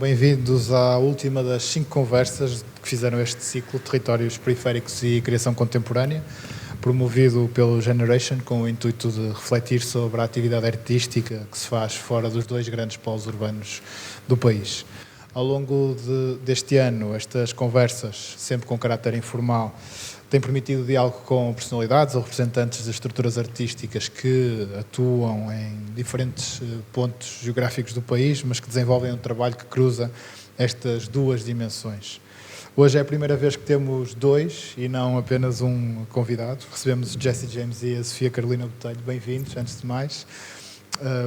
bem-vindos à última das 5 conversas que fizeram este ciclo, Territórios Periféricos e Criação Contemporânea, promovido pelo Generation, com o intuito de refletir sobre a atividade artística que se faz fora dos 2 grandes polos urbanos do país. Ao longo deste ano, estas conversas, sempre com caráter informal, têm permitido diálogo com personalidades ou representantes de estruturas artísticas que atuam em diferentes pontos geográficos do país, mas que desenvolvem um trabalho que cruza estas 2 dimensões. Hoje é a primeira vez que temos 2 e não apenas um convidado. Recebemos o Jesse James e a Sofia Carolina Botelho. Bem-vindos, antes de mais.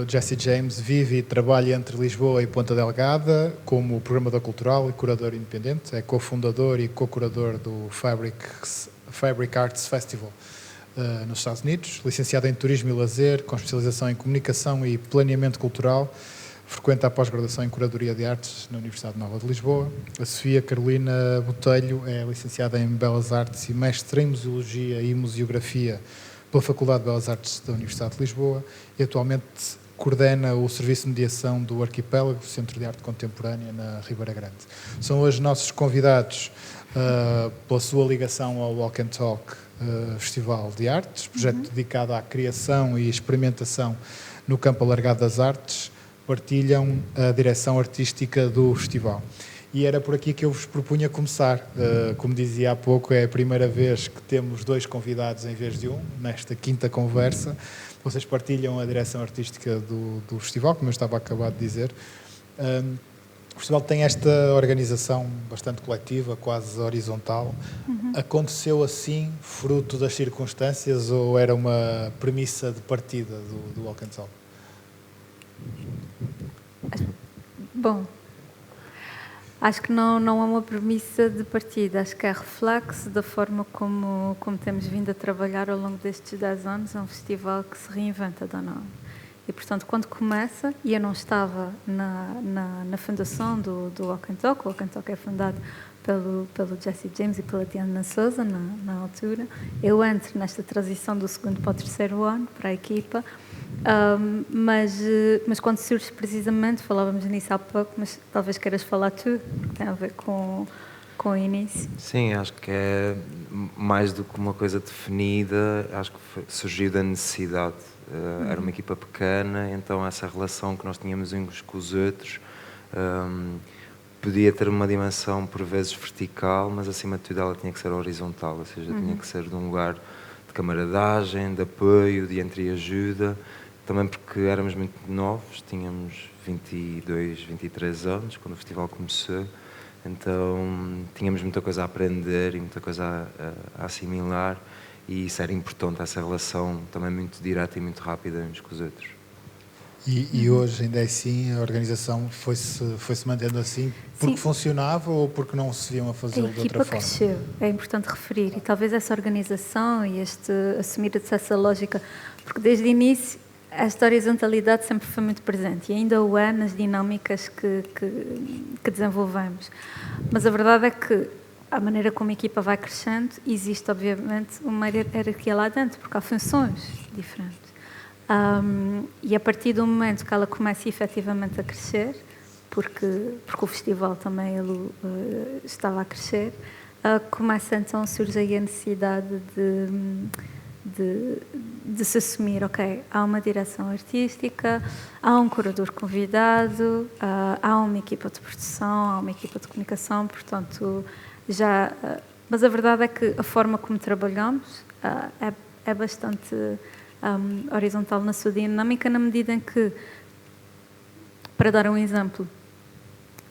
O Jesse James vive e trabalha entre Lisboa e Ponta Delgada como programador cultural e curador independente. É cofundador e co-curador do Fabric Arts Festival nos Estados Unidos. Licenciado em Turismo e Lazer, com especialização em Comunicação e Planeamento Cultural. Frequenta a pós-graduação em Curadoria de Artes na Universidade Nova de Lisboa. A Sofia Carolina Botelho é licenciada em Belas Artes e mestre em Museologia e Museografia pela Faculdade de Belas Artes da Universidade de Lisboa e atualmente coordena o Serviço de Mediação do Arquipélago, Centro de Arte Contemporânea, na Ribeira Grande. São hoje nossos convidados pela sua ligação ao Walk and Talk Festival de Artes, projeto dedicado à criação e experimentação no campo alargado das artes. Partilham a direção artística do festival. E era por aqui que eu vos propunha começar. Como dizia há pouco, é a primeira vez que temos 2 convidados em vez de um, nesta 5ª conversa. Vocês partilham a direção artística do festival, como eu estava a acabar de dizer. O festival tem esta organização bastante coletiva, quase horizontal. Aconteceu assim, fruto das circunstâncias, ou era uma premissa de partida do Walk and Talk? Bom, acho que não é uma premissa de partida, acho que é reflexo da forma como temos vindo a trabalhar ao longo destes 10 anos. É um festival que se reinventa da nova. E, portanto, quando começa, e eu não estava na fundação do Walk and Talk, o Walk and Talk é fundado pelo Jesse James e pela Diana Souza, na altura, eu entro nesta transição do 2º para o 3º ano, para a equipa. Mas quando surge precisamente, falávamos nisso há pouco, mas talvez queiras falar tu, porque tem a ver com o início. Sim, acho que é mais do que uma coisa definida, acho que surgiu da necessidade. Era uma equipa pequena, então essa relação que nós tínhamos uns com os outros podia ter uma dimensão por vezes vertical, mas acima de tudo ela tinha que ser horizontal, ou seja, tinha que ser de um lugar de camaradagem, de apoio, de entreajuda. Também porque éramos muito novos, tínhamos 22, 23 anos quando o festival começou, então tínhamos muita coisa a aprender e muita coisa a assimilar, e isso era importante, essa relação também muito direta e muito rápida uns com os outros. E hoje ainda é assim, a organização foi-se mantendo assim porque funcionava ou porque não se viam a fazê-lo de outra forma? Cresceu, é importante referir, e talvez essa organização e este assumir essa lógica, porque desde o início esta horizontalidade sempre foi muito presente e ainda o é nas dinâmicas que desenvolvemos. Mas a verdade é que a maneira como a equipa vai crescendo, existe obviamente uma hierarquia lá dentro, porque há funções diferentes. E a partir do momento que ela começa efetivamente a crescer, porque o festival também estava a crescer, começa então a surgir a necessidade de se assumir, ok, há uma direção artística, há um curador convidado, há uma equipa de produção, há uma equipa de comunicação, portanto, mas a verdade é que a forma como trabalhamos é bastante horizontal na sua dinâmica, na medida em que, para dar um exemplo,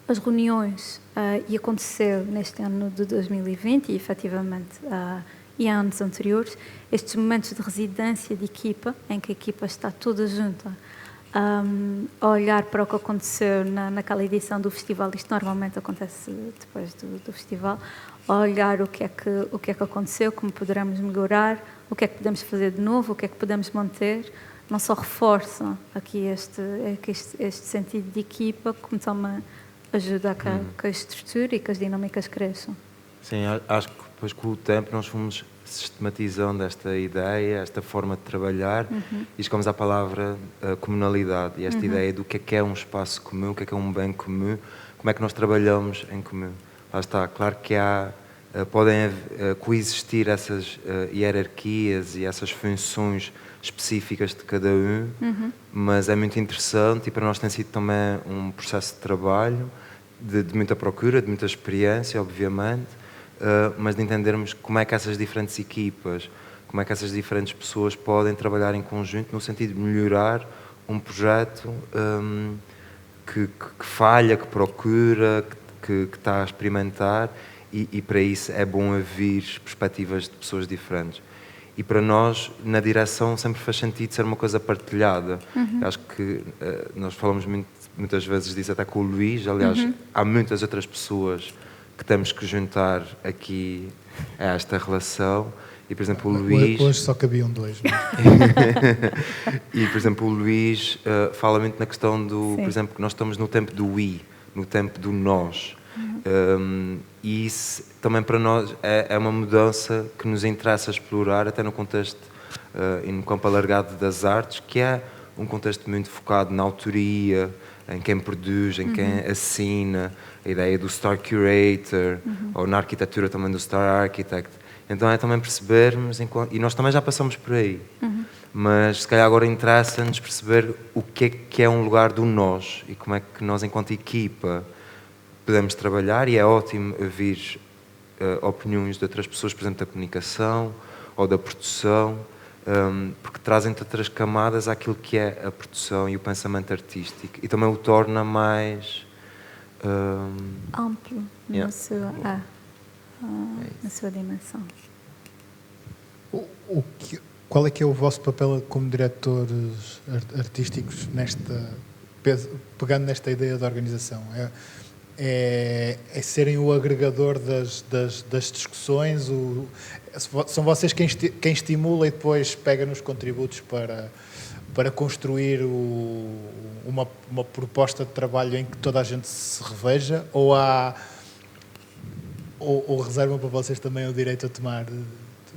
as reuniões, e aconteceu neste ano de 2020, e efetivamente e anos anteriores, estes momentos de residência de equipa, em que a equipa está toda junta a olhar para o que aconteceu naquela edição do festival. Isto normalmente acontece depois do festival, a olhar o que é que aconteceu, como poderemos melhorar, o que é que podemos fazer de novo, o que é que podemos manter. Não só reforça aqui este sentido de equipa, como também ajuda a que a estrutura e que as dinâmicas cresçam. Sim, acho que depois com o tempo nós fomos sistematizando esta ideia, esta forma de trabalhar, e chegamos à palavra comunalidade, e esta ideia do que é um espaço comum, o que é um bem comum, como é que nós trabalhamos em comum. Lá está, claro que podem coexistir essas hierarquias e essas funções específicas de cada um, mas é muito interessante e para nós tem sido também um processo de trabalho, de muita procura, de muita experiência, obviamente, mas de entendermos como é que essas diferentes equipas, como é que essas diferentes pessoas podem trabalhar em conjunto no sentido de melhorar um projeto que falha, que procura, que está a experimentar e para isso é bom haver perspectivas de pessoas diferentes. E para nós, na direção, sempre faz sentido ser uma coisa partilhada. Acho que nós falamos muitas vezes disso até com o Luís. Aliás, há muitas outras pessoas que temos que juntar aqui a esta relação. E, por exemplo, o Luís... Hoje só cabiam 2. E, por exemplo, o Luís fala muito na questão do... Sim. Por exemplo, que nós estamos no tempo do we, no tempo do nós. E isso também para nós é uma mudança que nos interessa explorar, até no contexto e no campo alargado das artes, que é um contexto muito focado na autoria, em quem produz, em quem assina, a ideia do Star Curator, ou na arquitetura também do Star Architect. Então é também percebermos, e nós também já passamos por aí, mas se calhar agora interessa-nos perceber o que é um lugar do nós e como é que nós, enquanto equipa, podemos trabalhar, e é ótimo ouvir opiniões de outras pessoas, por exemplo, da comunicação ou da produção, porque trazem outras camadas àquilo que é a produção e o pensamento artístico e também o torna mais amplo na sua dimensão. Qual é que é o vosso papel como diretores artísticos pegando nesta ideia da organização? É serem o agregador das discussões? São vocês quem estimula e depois pega nos contributos para construir uma proposta de trabalho em que toda a gente se reveja? Ou reservam para vocês também o direito a tomar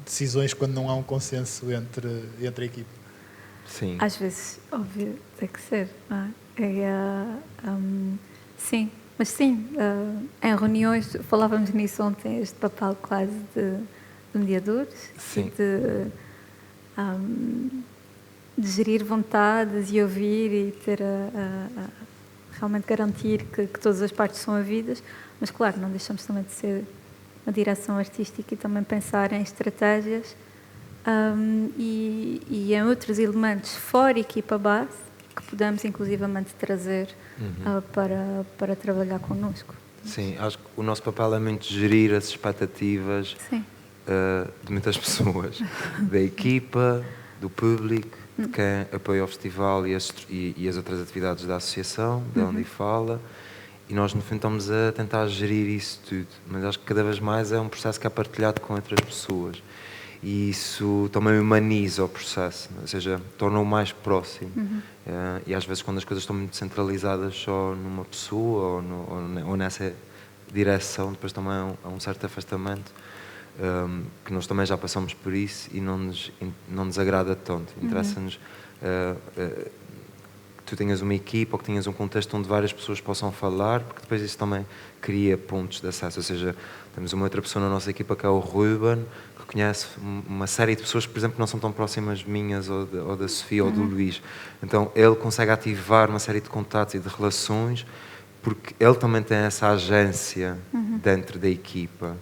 decisões quando não há um consenso entre a equipe? Sim. Às vezes, óbvio, tem que ser, não é? Sim. Mas sim, em reuniões, falávamos nisso ontem, este papel quase de mediadores, de gerir vontades e ouvir e ter realmente garantir que todas as partes são ouvidas, mas claro, não deixamos também de ser uma direção artística e também pensar em estratégias e em outros elementos fora equipa base, que podemos inclusivamente trazer para trabalhar connosco. Sim, acho que o nosso papel é muito gerir as expectativas de muitas pessoas, da equipa, do público, de quem apoia o festival e as outras atividades da associação, de onde fala, e nós no fundo estamos a tentar gerir isso tudo, mas acho que cada vez mais é um processo que é partilhado com outras pessoas. E isso também humaniza o processo, ou seja, torna-o mais próximo. E às vezes quando as coisas estão muito centralizadas só numa pessoa ou nessa direção, depois também há um certo afastamento, que nós também já passamos por isso e não nos agrada tanto. Interessa-nos que tu tenhas uma equipa ou que tenhas um contexto onde várias pessoas possam falar, porque depois isso também cria pontos de acesso, ou seja, temos uma outra pessoa na nossa equipa que é o Ruben, conhece uma série de pessoas que, por exemplo, não são tão próximas minhas ou da Sofia ou do Luís. Então, ele consegue ativar uma série de contatos e de relações porque ele também tem essa agência dentro da equipa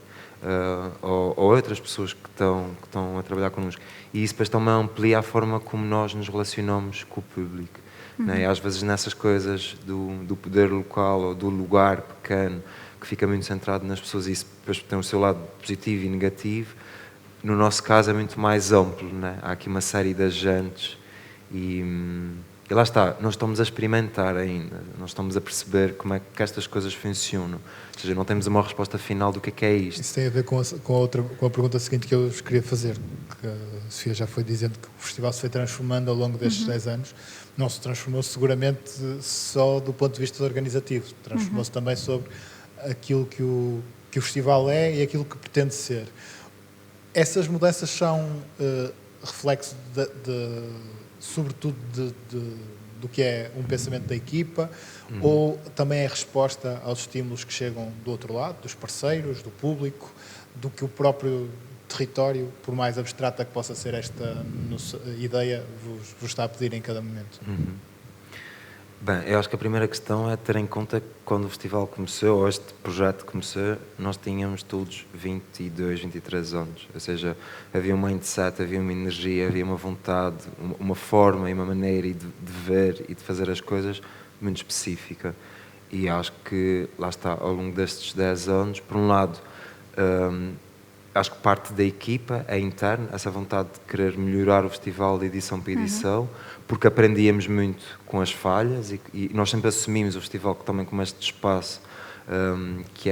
ou outras pessoas que estão a trabalhar connosco. E isso depois também amplia a forma como nós nos relacionamos com o público. Né? E às vezes nessas coisas do poder local ou do lugar pequeno que fica muito centrado nas pessoas e isso depois tem o seu lado positivo e negativo. No nosso caso é muito mais amplo, né? Há aqui uma série de agentes e lá está, nós estamos a experimentar ainda, nós estamos a perceber como é que estas coisas funcionam, ou seja, não temos uma resposta final do que é isto. Isso tem a ver com a pergunta seguinte que eu vos queria fazer, que a Sofia já foi dizendo que o festival se foi transformando ao longo destes 10 anos, não se transformou seguramente só do ponto de vista organizativo, transformou-se também sobre aquilo que o festival é e aquilo que pretende ser. Essas mudanças são reflexo, sobretudo, do do que é um pensamento da equipa, ou também é resposta aos estímulos que chegam do outro lado, dos parceiros, do público, do que o próprio território, por mais abstrata que possa ser esta ideia, vos está a pedir em cada momento? Bem, eu acho que a primeira questão é ter em conta que quando o festival começou, ou este projeto começou, nós tínhamos todos 22, 23 anos. Ou seja, havia um mindset, havia uma energia, havia uma vontade, uma forma e uma maneira de ver e de fazer as coisas muito específica. E acho que, lá está, ao longo destes 10 anos, por um lado, acho que parte da equipa é interna, essa vontade de querer melhorar o festival de edição para edição, porque aprendíamos muito com as falhas e nós sempre assumimos o festival também como este espaço que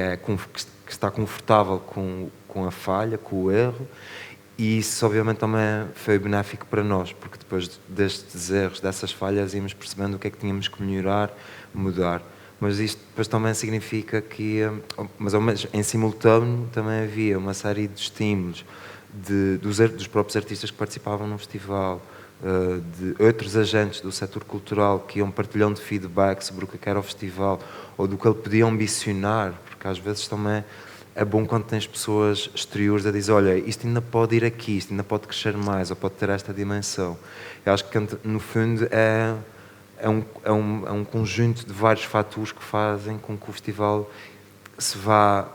está confortável com a falha, com o erro, e isso obviamente também foi benéfico para nós, porque depois destes erros, dessas falhas, íamos percebendo o que é que tínhamos que melhorar, mudar. Mas isto depois também significa que, mas ao menos em simultâneo, também havia uma série de estímulos dos próprios artistas que participavam no festival, de outros agentes do setor cultural que iam partilhando feedback sobre o que era o festival ou do que ele podia ambicionar, porque às vezes também é bom quando tens pessoas exteriores a dizer, olha, isto ainda pode ir aqui, isto ainda pode crescer mais ou pode ter esta dimensão. Eu acho que no fundo é um conjunto de vários fatores que fazem com que o festival se vá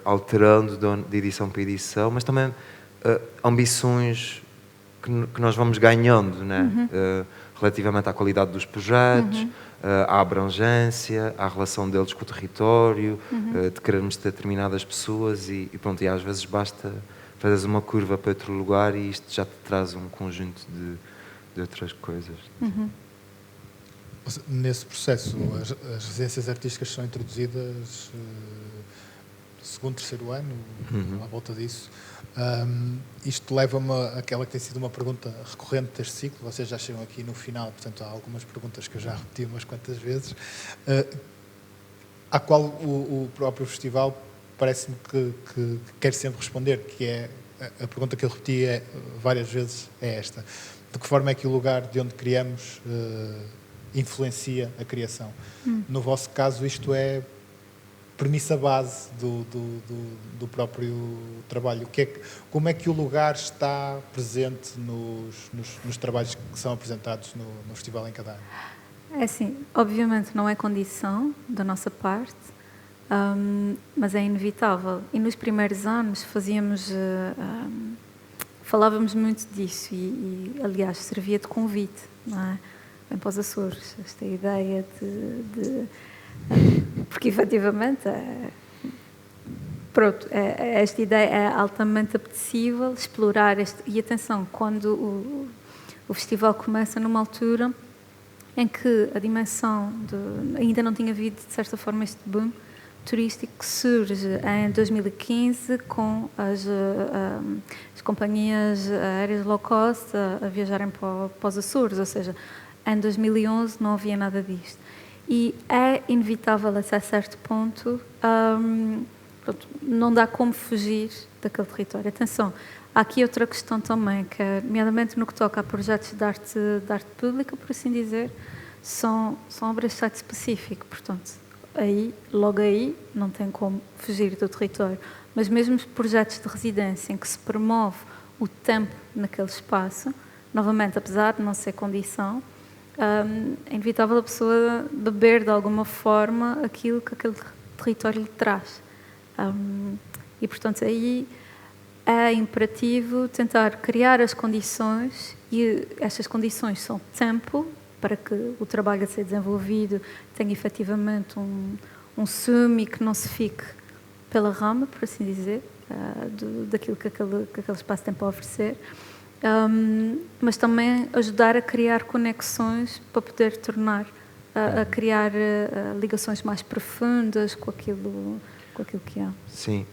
alterando de edição para edição, mas também ambições que nós vamos ganhando, né? Relativamente à qualidade dos projetos, à abrangência, à relação deles com o território, de querermos ter determinadas pessoas e pronto, e às vezes basta fazeres uma curva para outro lugar e isto já te traz um conjunto de outras coisas. Nesse processo, as residências artísticas são introduzidas segundo, terceiro ano, à volta disso. Isto leva-me àquela que tem sido uma pergunta recorrente deste ciclo. Vocês já chegam aqui no final, portanto há algumas perguntas que eu já repeti umas quantas vezes, à qual o próprio festival parece-me que quer sempre responder, que é a pergunta que eu repeti várias vezes é esta: de que forma é que o lugar de onde criamos influencia a criação? No vosso caso, isto é premissa base do próprio trabalho. Como é que o lugar está presente nos trabalhos que são apresentados no Festival em cada ano? É assim, obviamente não é condição da nossa parte, mas é inevitável. E nos primeiros anos falávamos muito disso e aliás, servia de convite, não é? Bem para os Açores, esta ideia porque efetivamente esta ideia é altamente apetecível explorar e atenção, quando o festival começa numa altura em que a dimensão ainda não tinha havido de certa forma este boom turístico que surge em 2015 com as companhias aéreas low cost a viajarem para os Açores, ou seja, em 2011 não havia nada disto. E é inevitável até certo ponto, não dá como fugir daquele território. Atenção, há aqui outra questão também, que é, nomeadamente no que toca a projetos de arte pública, por assim dizer, são obras de site específico, portanto, logo aí, não tem como fugir do território. Mas mesmo os projetos de residência em que se promove o tempo naquele espaço, novamente, apesar de não ser condição, é inevitável a pessoa beber de alguma forma aquilo que aquele território lhe traz. E, portanto, aí é imperativo tentar criar as condições, e estas condições são tempo, para que o trabalho a ser desenvolvido tenha efetivamente um sumo e que não se fique pela rama, por assim dizer, daquilo que aquele espaço tem para oferecer. Mas também ajudar a criar conexões para poder tornar, a criar ligações mais profundas com aquilo que há. Sim.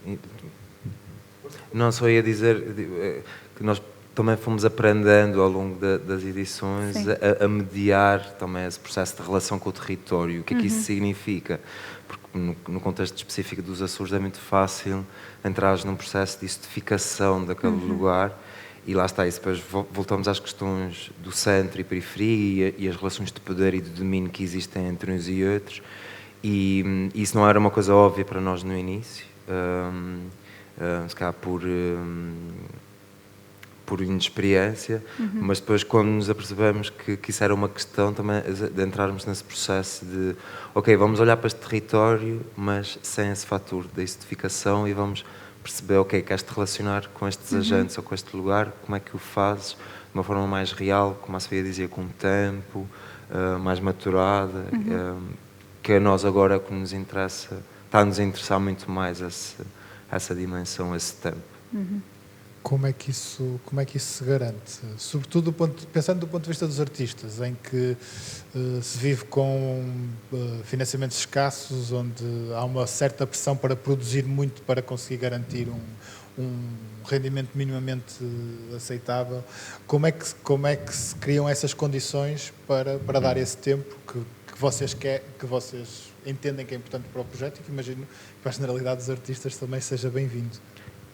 Não, só ia dizer que nós também fomos aprendendo ao longo das edições a mediar também esse processo de relação com o território. O que é que isso significa? Porque no contexto específico dos Açores é muito fácil entrar num processo de edificação daquele lugar E lá está, e depois voltamos às questões do centro e periferia e as relações de poder e de domínio que existem entre uns e outros. E isso não era uma coisa óbvia para nós no início, se calhar por inexperiência, mas depois quando nos apercebemos que isso era uma questão também de entrarmos nesse processo de ok, vamos olhar para este território, mas sem esse fator da estetificação, e vamos perceber, ok, queres te relacionar com estes agentes ou com este lugar, como é que o fazes de uma forma mais real, como a Sofia dizia, com o tempo, mais maturada, que a nós agora que nos interessa, está-nos a interessar muito mais essa dimensão, esse tempo. Como é que isso se garante? Sobretudo pensando do ponto de vista dos artistas, em que se vive com financiamentos escassos, onde há uma certa pressão para produzir muito para conseguir garantir um rendimento minimamente aceitável. Como é que se criam essas condições para dar esse tempo que vocês entendem que é importante para o projeto e que imagino que para a generalidade dos artistas também seja bem-vindo?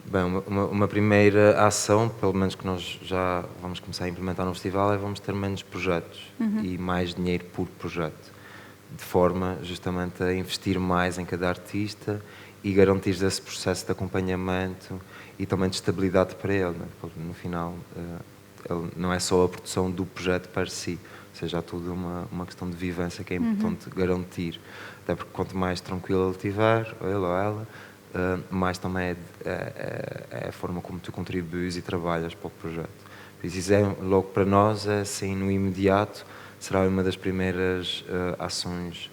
Bem, uma primeira ação, pelo menos que nós já vamos começar a implementar no festival, é vamos ter menos projetos e mais dinheiro por projeto, de forma justamente a investir mais em cada artista e garantir esse processo de acompanhamento e também de estabilidade para ele, né? Porque no final ele não é só a produção do projeto para si, ou seja, há tudo uma questão de vivência que é importante garantir, até porque quanto mais tranquilo ele estiver, ou ele ou ela, mais também é a forma como tu contribuis e trabalhas para o projeto. Por isso, logo para nós, assim, no imediato, será uma das primeiras ações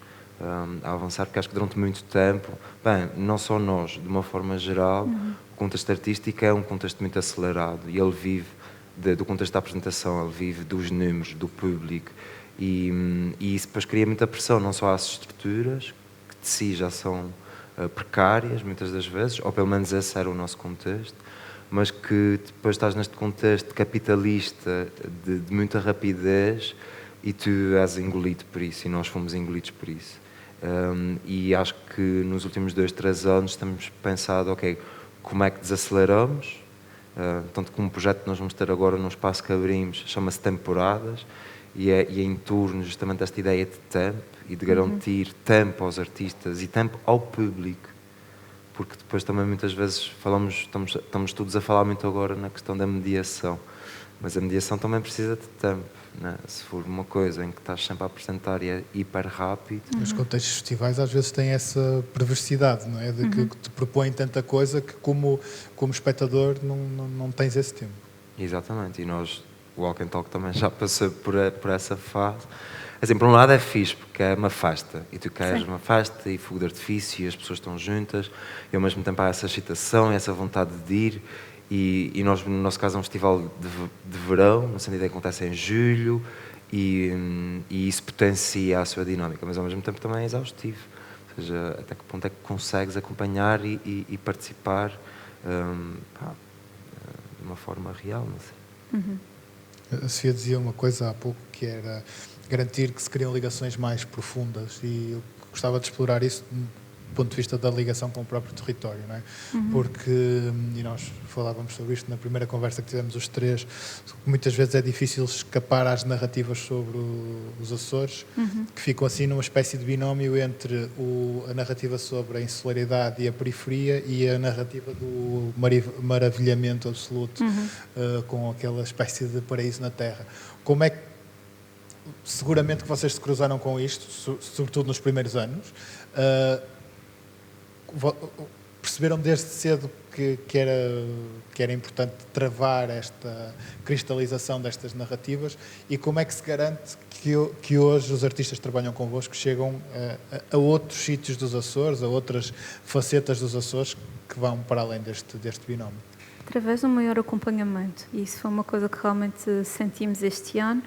a avançar, porque acho que durante muito tempo, bem, não só nós, de uma forma geral, o contexto artístico é um contexto muito acelerado e ele vive do contexto da apresentação, ele vive dos números, do público, e isso depois cria muita pressão, não só às estruturas, que de si já são precárias, muitas das vezes, ou pelo menos esse era o nosso contexto, mas que depois estás neste contexto capitalista de muita rapidez e tu és engolido por isso, e nós fomos engolidos por isso. E acho que nos últimos 2, 3 anos temos pensado, ok, como é que desaceleramos? Tanto que um projeto que nós vamos ter agora num espaço que abrimos chama-se Temporadas, e é em torno justamente desta ideia de tempo e de garantir tempo aos artistas e tempo ao público, porque depois também muitas vezes estamos todos a falar muito agora na questão da mediação, mas a mediação também precisa de tempo, né? Se for uma coisa em que estás sempre a apresentar e é hiper rápido. Os contextos festivais às vezes têm essa perversidade, não é? De que te propõem tanta coisa que como espectador não tens esse tempo. Exatamente, e nós, o Walk and Talk também já passou por essa fase. Assim, por um lado é fixe, porque é uma festa, e tu queres uma festa e fogo de artifício, e as pessoas estão juntas, e ao mesmo tempo há essa excitação e essa vontade de ir, e nós, no nosso caso, é um festival de verão, no sentido de que acontece em julho, e isso potencia a sua dinâmica, mas ao mesmo tempo também é exaustivo, ou seja, até que ponto é que consegues acompanhar e participar de uma forma real, não sei. A Sofia dizia uma coisa há pouco, que era garantir que se criam ligações mais profundas, e eu gostava de explorar isso do ponto de vista da ligação com o próprio território, não é? Porque, e nós falávamos sobre isto na primeira conversa que tivemos os três, muitas vezes é difícil escapar às narrativas sobre os Açores, que ficam assim numa espécie de binómio entre a narrativa sobre a insularidade e a periferia e a narrativa do maravilhamento absoluto, com aquela espécie de paraíso na Terra. Como é que, seguramente que vocês se cruzaram com isto, sobretudo nos primeiros anos, perceberam desde cedo que era importante travar esta cristalização destas narrativas, e como é que se garante que hoje os artistas que trabalham convosco chegam a outros sítios dos Açores, a outras facetas dos Açores que vão para além deste binómio? Através de um maior acompanhamento, e isso foi uma coisa que realmente sentimos este ano,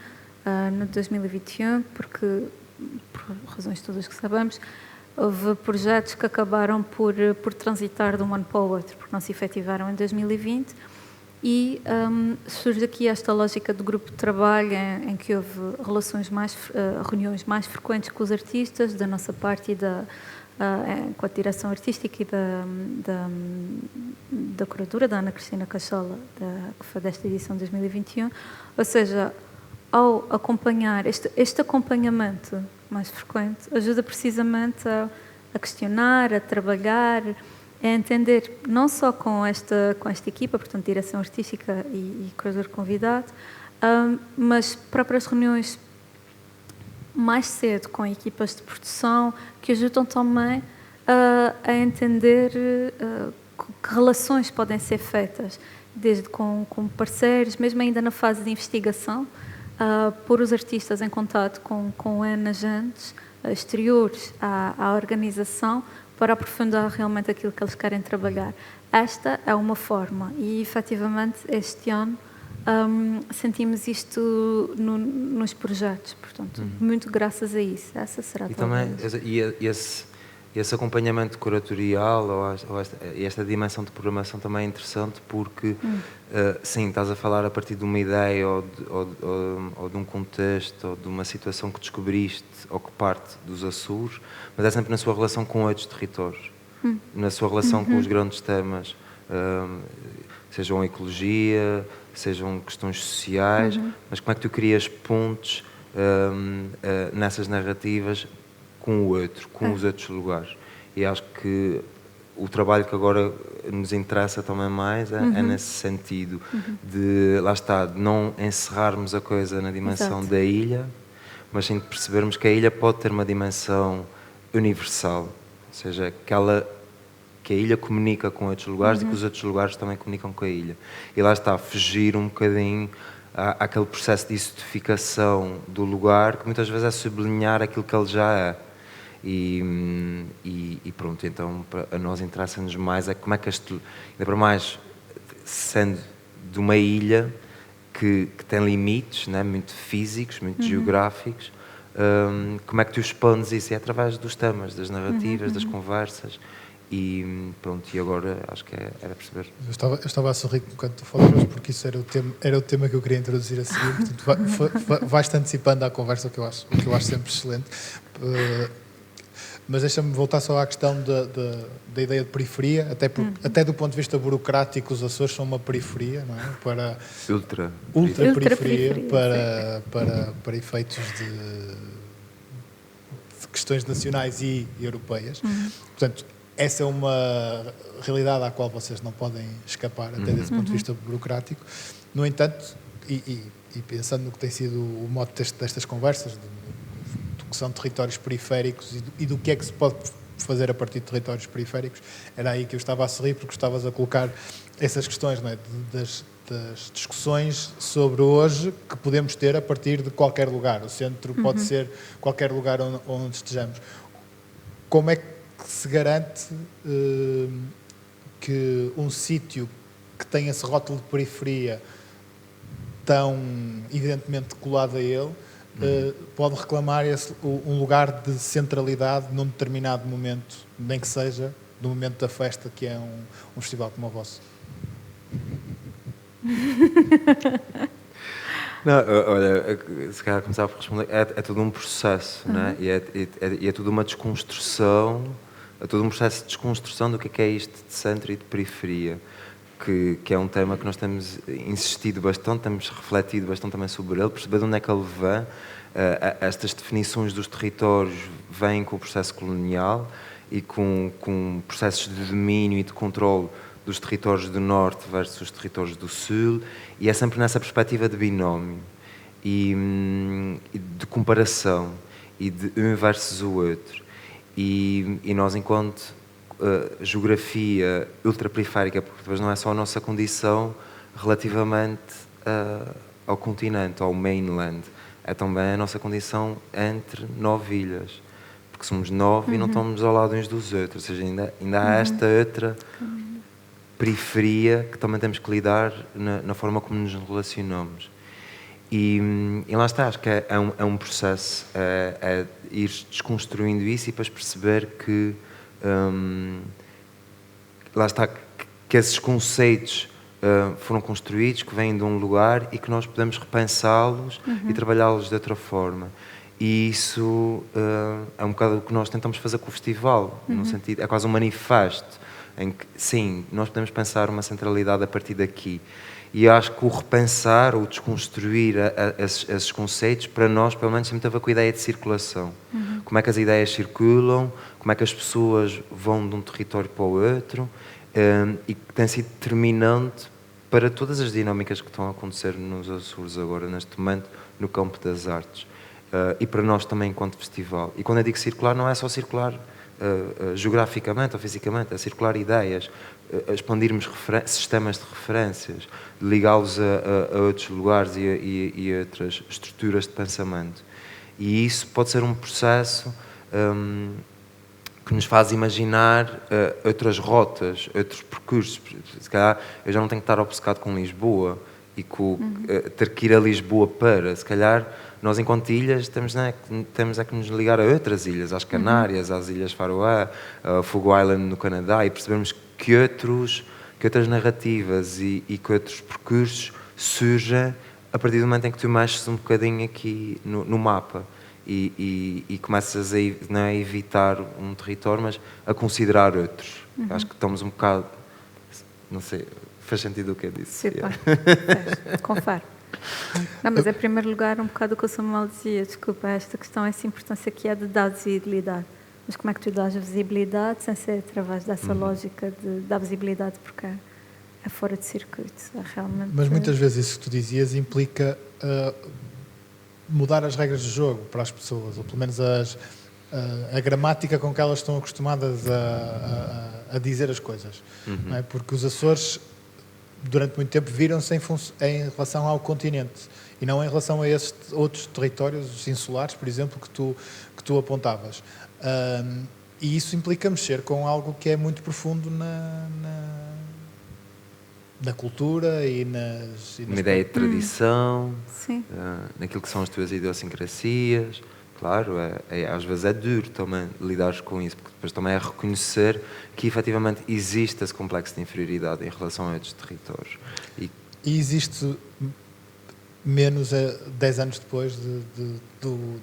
no 2021, porque, por razões todas que sabemos, houve projetos que acabaram por transitar de um ano para o outro, porque não se efetivaram em 2020, e surge aqui esta lógica do grupo de trabalho em que houve reuniões mais frequentes com os artistas, da nossa parte e com a direção artística e da curadora, da Ana Cristina Cachola, que foi desta edição de 2021. Ou seja, ao acompanhar, este acompanhamento mais frequente ajuda precisamente a questionar, a trabalhar, a entender, não só com esta equipa, portanto, direção artística e curador convidado, mas próprias reuniões mais cedo com equipas de produção que ajudam também a entender que relações podem ser feitas, desde com parceiros, mesmo ainda na fase de investigação, pôr os artistas em contato com agentes exteriores à organização para aprofundar realmente aquilo que eles querem trabalhar. Esta é uma forma e, efetivamente, este ano sentimos isto nos projetos, portanto, muito graças a isso. Essa será e também esse acompanhamento curatorial ou esta dimensão de programação também é interessante porque, sim, estás a falar a partir de uma ideia ou de um contexto ou de uma situação que descobriste ou que parte dos Açores, mas é sempre na sua relação com outros territórios, na sua relação com os grandes temas, sejam a ecologia, sejam questões sociais, mas como é que tu crias pontos nessas narrativas com o outro, com os outros lugares. E acho que o trabalho que agora nos interessa também mais é nesse sentido de, lá está, de não encerrarmos a coisa na dimensão da ilha, mas sim de percebermos que a ilha pode ter uma dimensão universal, ou seja, que a ilha comunica com outros lugares e que os outros lugares também comunicam com a ilha. E lá está, fugir um bocadinho àquele processo de identificação do lugar, que muitas vezes é sublinhar aquilo que ele já é. E pronto, então a nós interessa-nos mais é como é que ainda para mais, sendo de uma ilha que tem limites, né, muito físicos, muito geográficos, como é que tu expandes isso? É através dos temas, das narrativas, das conversas. E pronto, e agora acho que era perceber. Eu estava a sorrir enquanto tu falavas, porque isso era o tema que eu queria introduzir a seguir. Portanto, vais-te antecipando à conversa, o que eu acho sempre excelente. Mas deixa-me voltar só à questão da ideia de periferia, até do ponto de vista burocrático, os Açores são uma periferia, não é? Para ultra periferia para efeitos de questões nacionais e europeias. Portanto, essa é uma realidade à qual vocês não podem escapar, até desse ponto de vista burocrático. No entanto, e pensando no que tem sido o mote destas conversas, do que são territórios periféricos e do que é que se pode fazer a partir de territórios periféricos, era aí que eu estava a sorrir, porque estavas a colocar essas questões, não é? das discussões sobre hoje que podemos ter a partir de qualquer lugar. O centro pode ser qualquer lugar onde estejamos. Como é que se garante que um sítio que tem esse rótulo de periferia tão evidentemente colado a ele pode reclamar um lugar de centralidade num determinado momento, nem que seja no momento da festa, que é um festival como o vosso? Não, olha, se calhar começar por responder, é todo um processo, né? E é toda uma desconstrução, é todo um processo de desconstrução do que é isto de centro e de periferia, que é um tema que nós temos insistido bastante, temos refletido bastante também sobre ele, perceber de onde é que ele vem. Estas definições dos territórios vêm com o processo colonial e com processos de domínio e de controle dos territórios do norte versus os territórios do sul, e é sempre nessa perspectiva de binómio e de comparação e de um versus o outro. E nós, enquanto geografia ultraperiférica, porque depois não é só a nossa condição relativamente ao continente, ao mainland, é também a nossa condição entre 9 ilhas, porque somos 9 e não estamos ao lado uns dos outros, ou seja, ainda há esta outra periferia que também temos que lidar na forma como nos relacionamos. E lá está, acho que é um processo, é ir desconstruindo isso e depois perceber que lá está, que esses conceitos foram construídos, que vêm de um lugar e que nós podemos repensá-los e trabalhá-los de outra forma. E isso é um bocado o que nós tentamos fazer com o festival, no sentido, é quase um manifesto, em que, sim, nós podemos pensar uma centralidade a partir daqui. E acho que o repensar ou desconstruir esses conceitos, para nós, pelo menos, sempre teve com a ideia de circulação. Como é que as ideias circulam, como é que as pessoas vão de um território para o outro, e que tem sido determinante para todas as dinâmicas que estão a acontecer nos Açores agora, neste momento, no campo das artes. E para nós também, enquanto festival. E quando eu digo circular, não é só circular geograficamente ou fisicamente, é circular ideias, expandirmos sistemas de referências, ligá-los a outros lugares e a outras estruturas de pensamento. E isso pode ser um processo que nos faz imaginar outras rotas, outros percursos. Se calhar eu já não tenho que estar obcecado com Lisboa e com ter que ir a Lisboa para, se calhar nós enquanto ilhas temos que nos ligar a outras ilhas, às Canárias, às Ilhas Faroé, a Fogo Island no Canadá, e percebermos que outras narrativas e que outros percursos surgem a partir do momento em que tu mexes um bocadinho aqui no mapa e começas não a evitar um território, mas a considerar outros. Acho que estamos um bocado, não sei, faz sentido o que eu disse. Sim, confere. Não, mas em primeiro lugar, um bocado o que o Samuel dizia, desculpa, esta questão, essa importância que é de dar visibilidade. Mas como é que tu dás a visibilidade sem ser através dessa lógica de dar visibilidade, porque é fora de circuito, é realmente... Mas muitas vezes isso que tu dizias implica mudar as regras do jogo para as pessoas, ou pelo menos a gramática com que elas estão acostumadas a dizer as coisas. Não é? Porque os Açores, durante muito tempo, viram-se em relação ao continente e não em relação a esses outros territórios, os insulares, por exemplo, que tu apontavas. E isso implica mexer com algo que é muito profundo na cultura e uma ideia de tradição, Sim. naquilo que são as tuas idiosincrasias. Claro, às vezes é duro também lidar com isso, porque depois também é reconhecer que efetivamente existe esse complexo de inferioridade em relação a outros territórios. E existe menos 10 anos depois de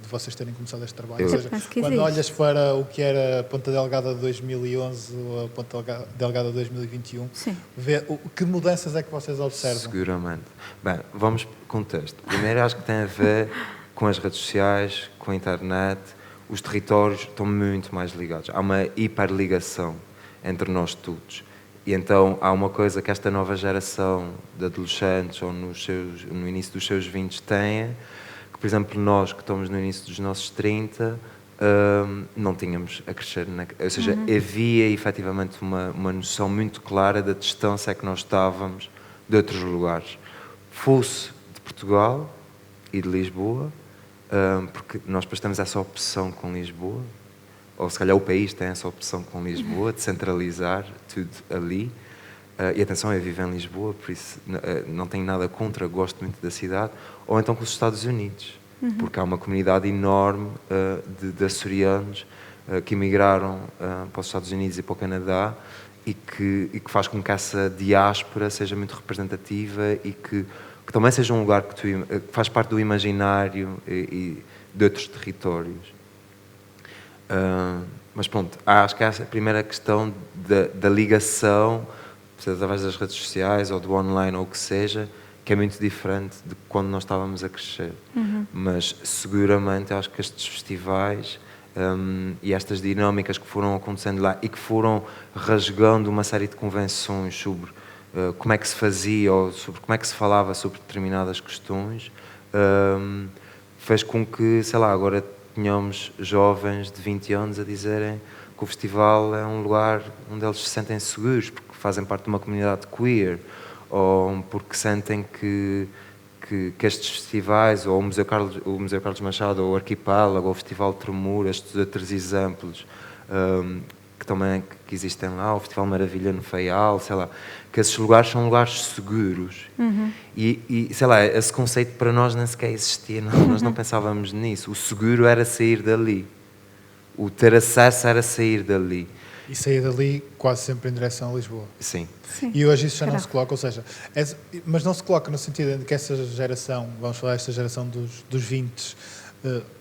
vocês terem começado este trabalho. Ou seja, quando olhas para o que era a Ponta Delgada de 2011 ou a Ponta Delgada de 2021, vê que mudanças é que vocês observam? Seguramente. Bem, vamos para o contexto. Primeiro, acho que tem a ver com as redes sociais, com a internet. Os territórios estão muito mais ligados. Há uma hiperligação entre nós todos. E então há uma coisa que esta nova geração de adolescentes ou no início dos seus 20 tem, que, por exemplo, nós que estamos no início dos nossos 30, não tínhamos a crescer. Ou seja, havia efetivamente uma noção muito clara da distância que nós estávamos de outros lugares. Fosse de Portugal e de Lisboa, porque nós depois temos essa opção com Lisboa, ou se calhar o país tem essa opção com Lisboa, de centralizar tudo ali. E atenção, eu vivo em Lisboa, por isso não tenho nada contra, gosto muito da cidade. Ou então com os Estados Unidos, porque há uma comunidade enorme de açorianos que emigraram para os Estados Unidos e para o Canadá e que faz com que essa diáspora seja muito representativa e que também seja um lugar que faz parte do imaginário e de outros territórios. Mas pronto, acho que essa é a primeira questão da ligação, através das redes sociais ou do online ou o que seja, que é muito diferente de quando nós estávamos a crescer. Mas seguramente acho que estes festivais e estas dinâmicas que foram acontecendo lá e que foram rasgando uma série de convenções sobre como é que se fazia ou sobre como é que se falava sobre determinadas questões, fez com que, sei lá, agora tínhamos jovens de 20 anos a dizerem que o festival é um lugar onde eles se sentem seguros, porque fazem parte de uma comunidade queer, ou porque sentem que estes festivais, ou o Museu Carlos Machado, ou o Arquipélago, ou o Festival de Tremor, estes outros exemplos que também que existem lá, o Festival Maravilha no Faial, sei lá, que esses lugares são lugares seguros. E sei lá, esse conceito para nós nem sequer existia, nós não pensávamos nisso. O seguro era sair dali. O ter acesso era sair dali. E sair dali quase sempre em direção a Lisboa. Sim. E hoje isso já não se coloca, ou seja, mas não se coloca no sentido de que essa geração, vamos falar desta geração dos 20,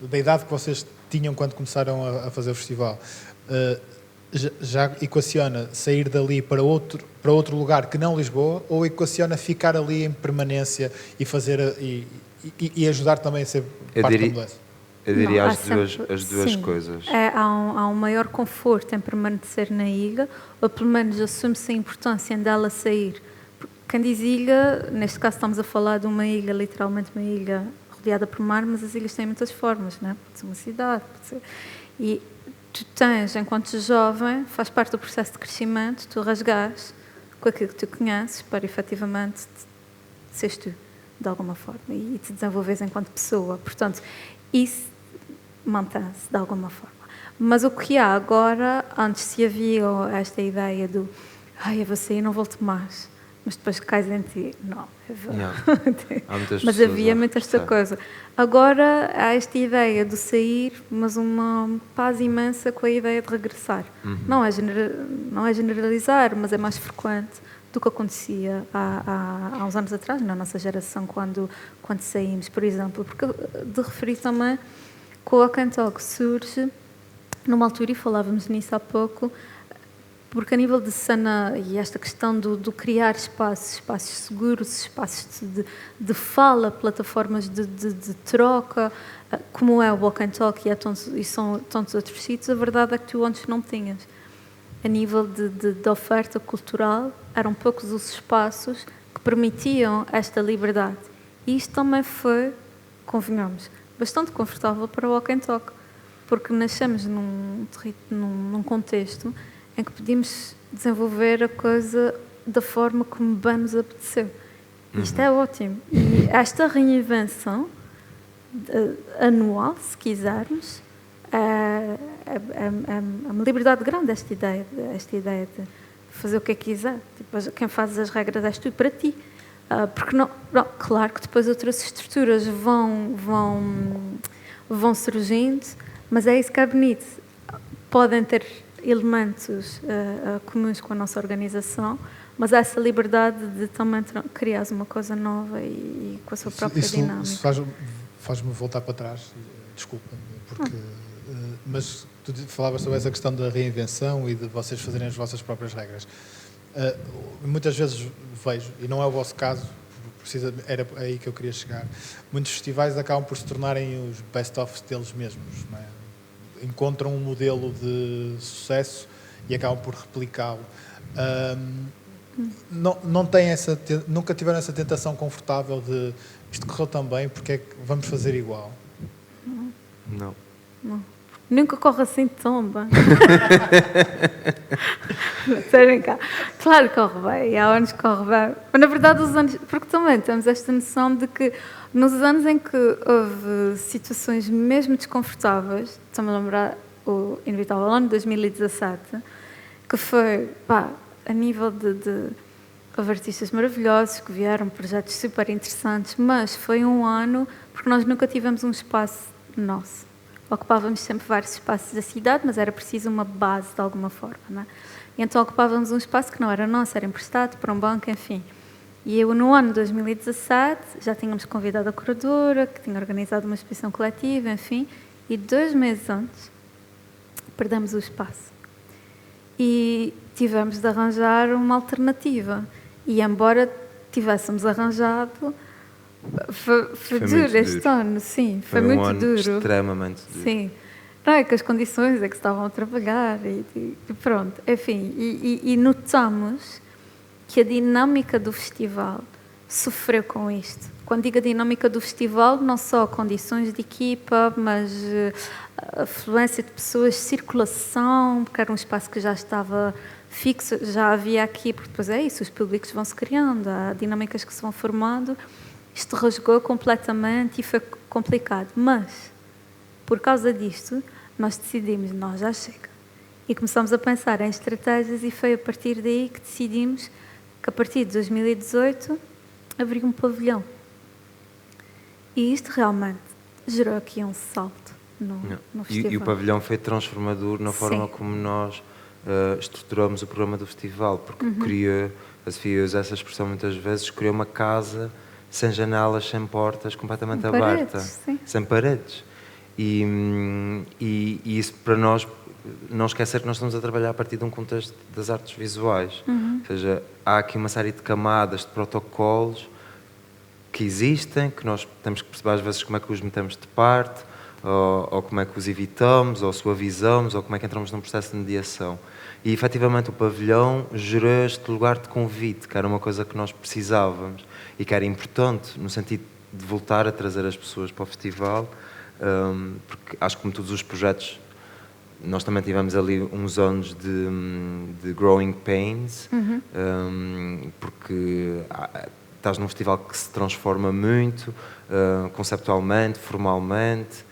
da idade que vocês tinham quando começaram a fazer o festival, já equaciona sair dali para outro lugar que não Lisboa, ou equaciona ficar ali em permanência e fazer e ajudar também a ser parte da mudança? Eu diria Não, as duas sim. coisas. Há um maior conforto em permanecer na ilha, ou pelo menos assume-se a importância dela sair. Quem diz ilha, neste caso estamos a falar de uma ilha, literalmente uma ilha rodeada por mar, mas as ilhas têm muitas formas, não é? Pode ser uma cidade, pode ser... E tu tens, enquanto jovem, faz parte do processo de crescimento, tu rasgares com aquilo que tu conheces para efetivamente seres tu, de alguma forma, e te desenvolveres enquanto pessoa. Portanto, isso mantém-se de alguma forma. Mas o que há agora, antes se havia esta ideia do eu vou sair e não volto mais, mas depois cais em ti. Não, mas havia muito esta coisa. Agora há esta ideia de sair, mas uma paz imensa com a ideia de regressar. Não é generalizar, mas é mais frequente do que acontecia há uns anos atrás, na nossa geração, quando saímos, por exemplo. Porque de referir também que o Walk and Talk surge numa altura, e falávamos nisso há pouco, porque a nível de cena e esta questão do criar espaços seguros, espaços de fala, plataformas de troca, como é o Walk and Talk e são tantos outros sítios, a verdade é que tu antes não tinhas. A nível de oferta cultural, eram poucos os espaços que permitiam esta liberdade. E isto também foi, convenhamos, bastante confortável para o Walk and Talk, porque nascemos num contexto em que podíamos desenvolver a coisa da forma como bem nos apeteceu. Isto é ótimo. E esta reinvenção anual, se quisermos, é uma liberdade grande, esta ideia de fazer o que quiser. Tipo, quem faz as regras és tu para ti. Porque não, claro que depois outras estruturas vão surgindo, mas é isso que é bonito. Podem ter elementos comuns com a nossa organização, mas há essa liberdade de também criar uma coisa nova e com a sua própria dinâmica. Isso faz-me voltar para trás, desculpa, porque... mas tu falavas sobre essa questão da reinvenção e de vocês fazerem as vossas próprias regras. Muitas vezes vejo, e não é o vosso caso, era aí que eu queria chegar, muitos festivais acabam por se tornarem os best-ofs deles mesmos, não é? Encontram um modelo de sucesso e acabam por replicá-lo. Não têm nunca tiveram essa tentação confortável de isto correu tão bem, porque é que vamos fazer igual? Não. Nunca corre assim tão bem. Claro que corre bem, e há anos que corre bem. Mas, na verdade, os anos... Porque também temos esta noção de que nos anos em que houve situações mesmo desconfortáveis, estou-me a lembrar o inevitável ano de 2017, que foi, a nível de... Houve artistas maravilhosos que vieram, projetos super interessantes, mas foi um ano porque nós nunca tivemos um espaço nosso. Ocupávamos sempre vários espaços da cidade, mas era preciso uma base de alguma forma, não é? E então ocupávamos um espaço que não era nosso, era emprestado por um banco, enfim. E eu, no ano de 2017, já tínhamos convidado a curadora, que tinha organizado uma exposição coletiva, enfim, e 2 meses antes perdemos o espaço. E tivemos de arranjar uma alternativa. E embora tivéssemos arranjado... Foi duro este ano, sim. Foi muito um ano duro. Extremamente duro. Sim. Não é que as condições é que estavam a trabalhar e pronto. Enfim, e notamos que a dinâmica do festival sofreu com isto. Quando digo a dinâmica do festival, não só condições de equipa, mas afluência de pessoas, circulação, porque era um espaço que já estava fixo, já havia aqui, porque depois é isso, os públicos vão se criando, há dinâmicas que se vão formando. Isto rasgou completamente e foi complicado. Mas, por causa disto, nós decidimos, nós já chega. E começamos a pensar em estratégias e foi a partir daí que decidimos que a partir de 2018 abrir um pavilhão. E isto realmente gerou aqui um salto no festival. E o pavilhão foi transformador na forma como nós estruturamos o programa do festival, porque queria, a Sofia usa essa expressão muitas vezes, criou uma casa sem janelas, sem portas, completamente aberta, sem paredes. E isso para nós, não esquecer que nós estamos a trabalhar a partir de um contexto das artes visuais. Ou seja, há aqui uma série de camadas, de protocolos que existem, que nós temos que perceber às vezes como é que os metemos de parte, ou como é que os evitamos, ou suavizamos, ou como é que entramos num processo de mediação. E, efetivamente, o pavilhão gerou este lugar de convite, que era uma coisa que nós precisávamos e que era importante, no sentido de voltar a trazer as pessoas para o festival, porque acho que, como todos os projetos, nós também tivemos ali uns anos de growing pains, porque estás num festival que se transforma muito, conceptualmente, formalmente,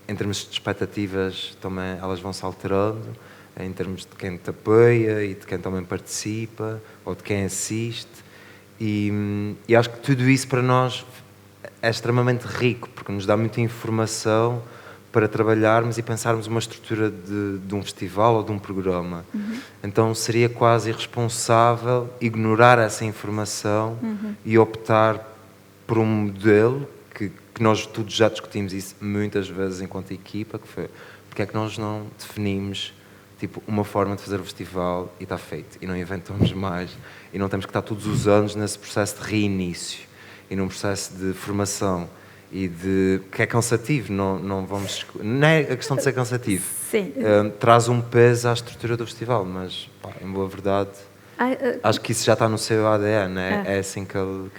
em termos de expectativas também elas vão se alterando, em termos de quem te apoia e de quem também participa, ou de quem assiste, e acho que tudo isso para nós é extremamente rico, porque nos dá muita informação para trabalharmos e pensarmos uma estrutura de um festival ou de um programa. Então seria quase irresponsável ignorar essa informação e optar por um modelo que nós todos já discutimos isso muitas vezes enquanto equipa, que foi porque é que nós não definimos tipo, uma forma de fazer o festival e está feito, e não inventamos mais, e não temos que estar todos os anos nesse processo de reinício e num processo de formação e de que é cansativo, não é a questão de ser cansativo. Sim. Traz um peso à estrutura do festival, mas pá, em boa verdade acho que isso já está no seu ADN, é assim que ele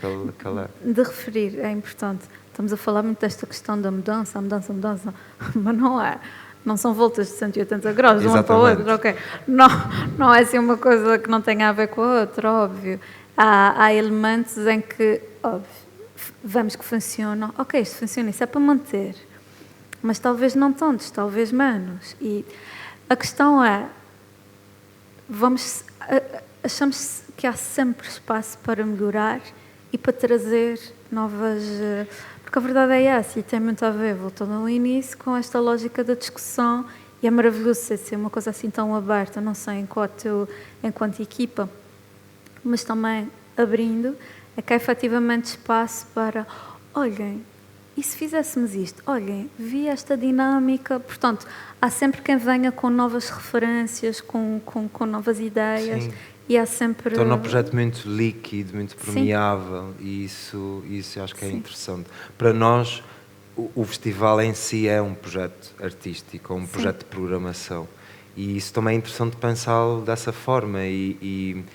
é. De referir, é importante. Estamos a falar muito desta questão da mudança, mas não é. Não são voltas de 180 graus de um para o outro, ok? Não é assim uma coisa que não tenha a ver com a outra, óbvio. Há elementos em que, óbvio, vemos que funcionam. Ok, isto funciona, isso é para manter. Mas talvez não tantos, talvez menos. E a questão é, achamos que há sempre espaço para melhorar e para trazer novas... Porque a verdade é essa, e tem muito a ver, voltando ao início, com esta lógica da discussão, e é maravilhoso ser uma coisa assim tão aberta, não só enquanto equipa, mas também abrindo, é que há efetivamente espaço para, olhem, e se fizéssemos isto? Olhem, vi esta dinâmica, portanto, há sempre quem venha com novas referências, com novas ideias. Sim. E há sempre... Torna o projeto muito líquido, muito permeável. Sim. E isso acho que é Sim. interessante. Para nós, o festival em si é um projeto artístico, um Sim. projeto de programação. E isso também é interessante pensá-lo dessa forma e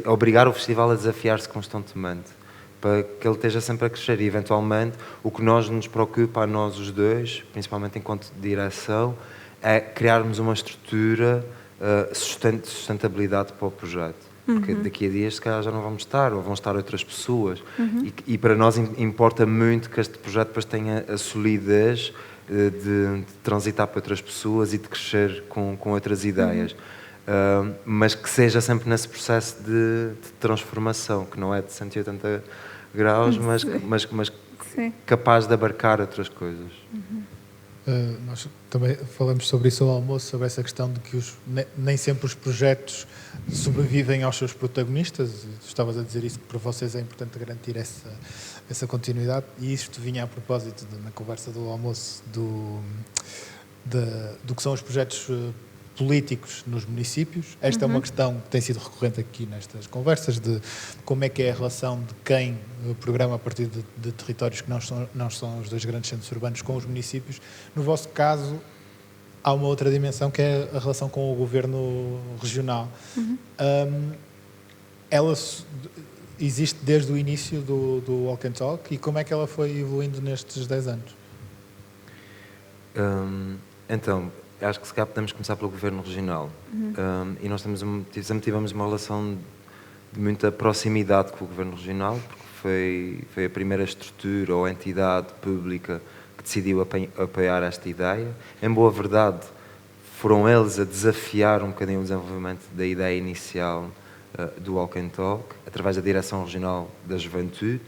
obrigar o festival a desafiar-se constantemente, para que ele esteja sempre a crescer. E, eventualmente, o que nos preocupa a nós os dois, principalmente enquanto direção, é criarmos uma estrutura... sustentabilidade para o projeto, porque daqui a dias se calhar já não vamos estar, ou vão estar outras pessoas, e para nós importa muito que este projeto depois tenha a solidez de transitar para outras pessoas e de crescer com outras ideias, mas que seja sempre nesse processo de transformação, que não é de 180 graus, mas capaz de abarcar outras coisas. Nós também falamos sobre isso ao almoço, sobre essa questão de que nem sempre os projetos sobrevivem aos seus protagonistas. Estavas a dizer isso, que para vocês é importante garantir essa continuidade, e isto vinha a propósito na conversa do almoço do que são os projetos políticos nos municípios. Esta é uma questão que tem sido recorrente aqui nestas conversas, de como é que é a relação de quem programa a partir de territórios que não são os dois grandes centros urbanos com os municípios. No vosso caso, há uma outra dimensão, que é a relação com o governo regional. Ela existe desde o início do Walk and Talk, e como é que ela foi evoluindo nestes 10 anos? Então, acho que se calhar podemos começar pelo governo regional. E nós sempre tivemos uma relação de muita proximidade com o governo regional, porque foi a primeira estrutura ou entidade pública que decidiu apoiar esta ideia. Em boa verdade, foram eles a desafiar um bocadinho o desenvolvimento da ideia inicial do Walk and Talk, através da Direção Regional da Juventude,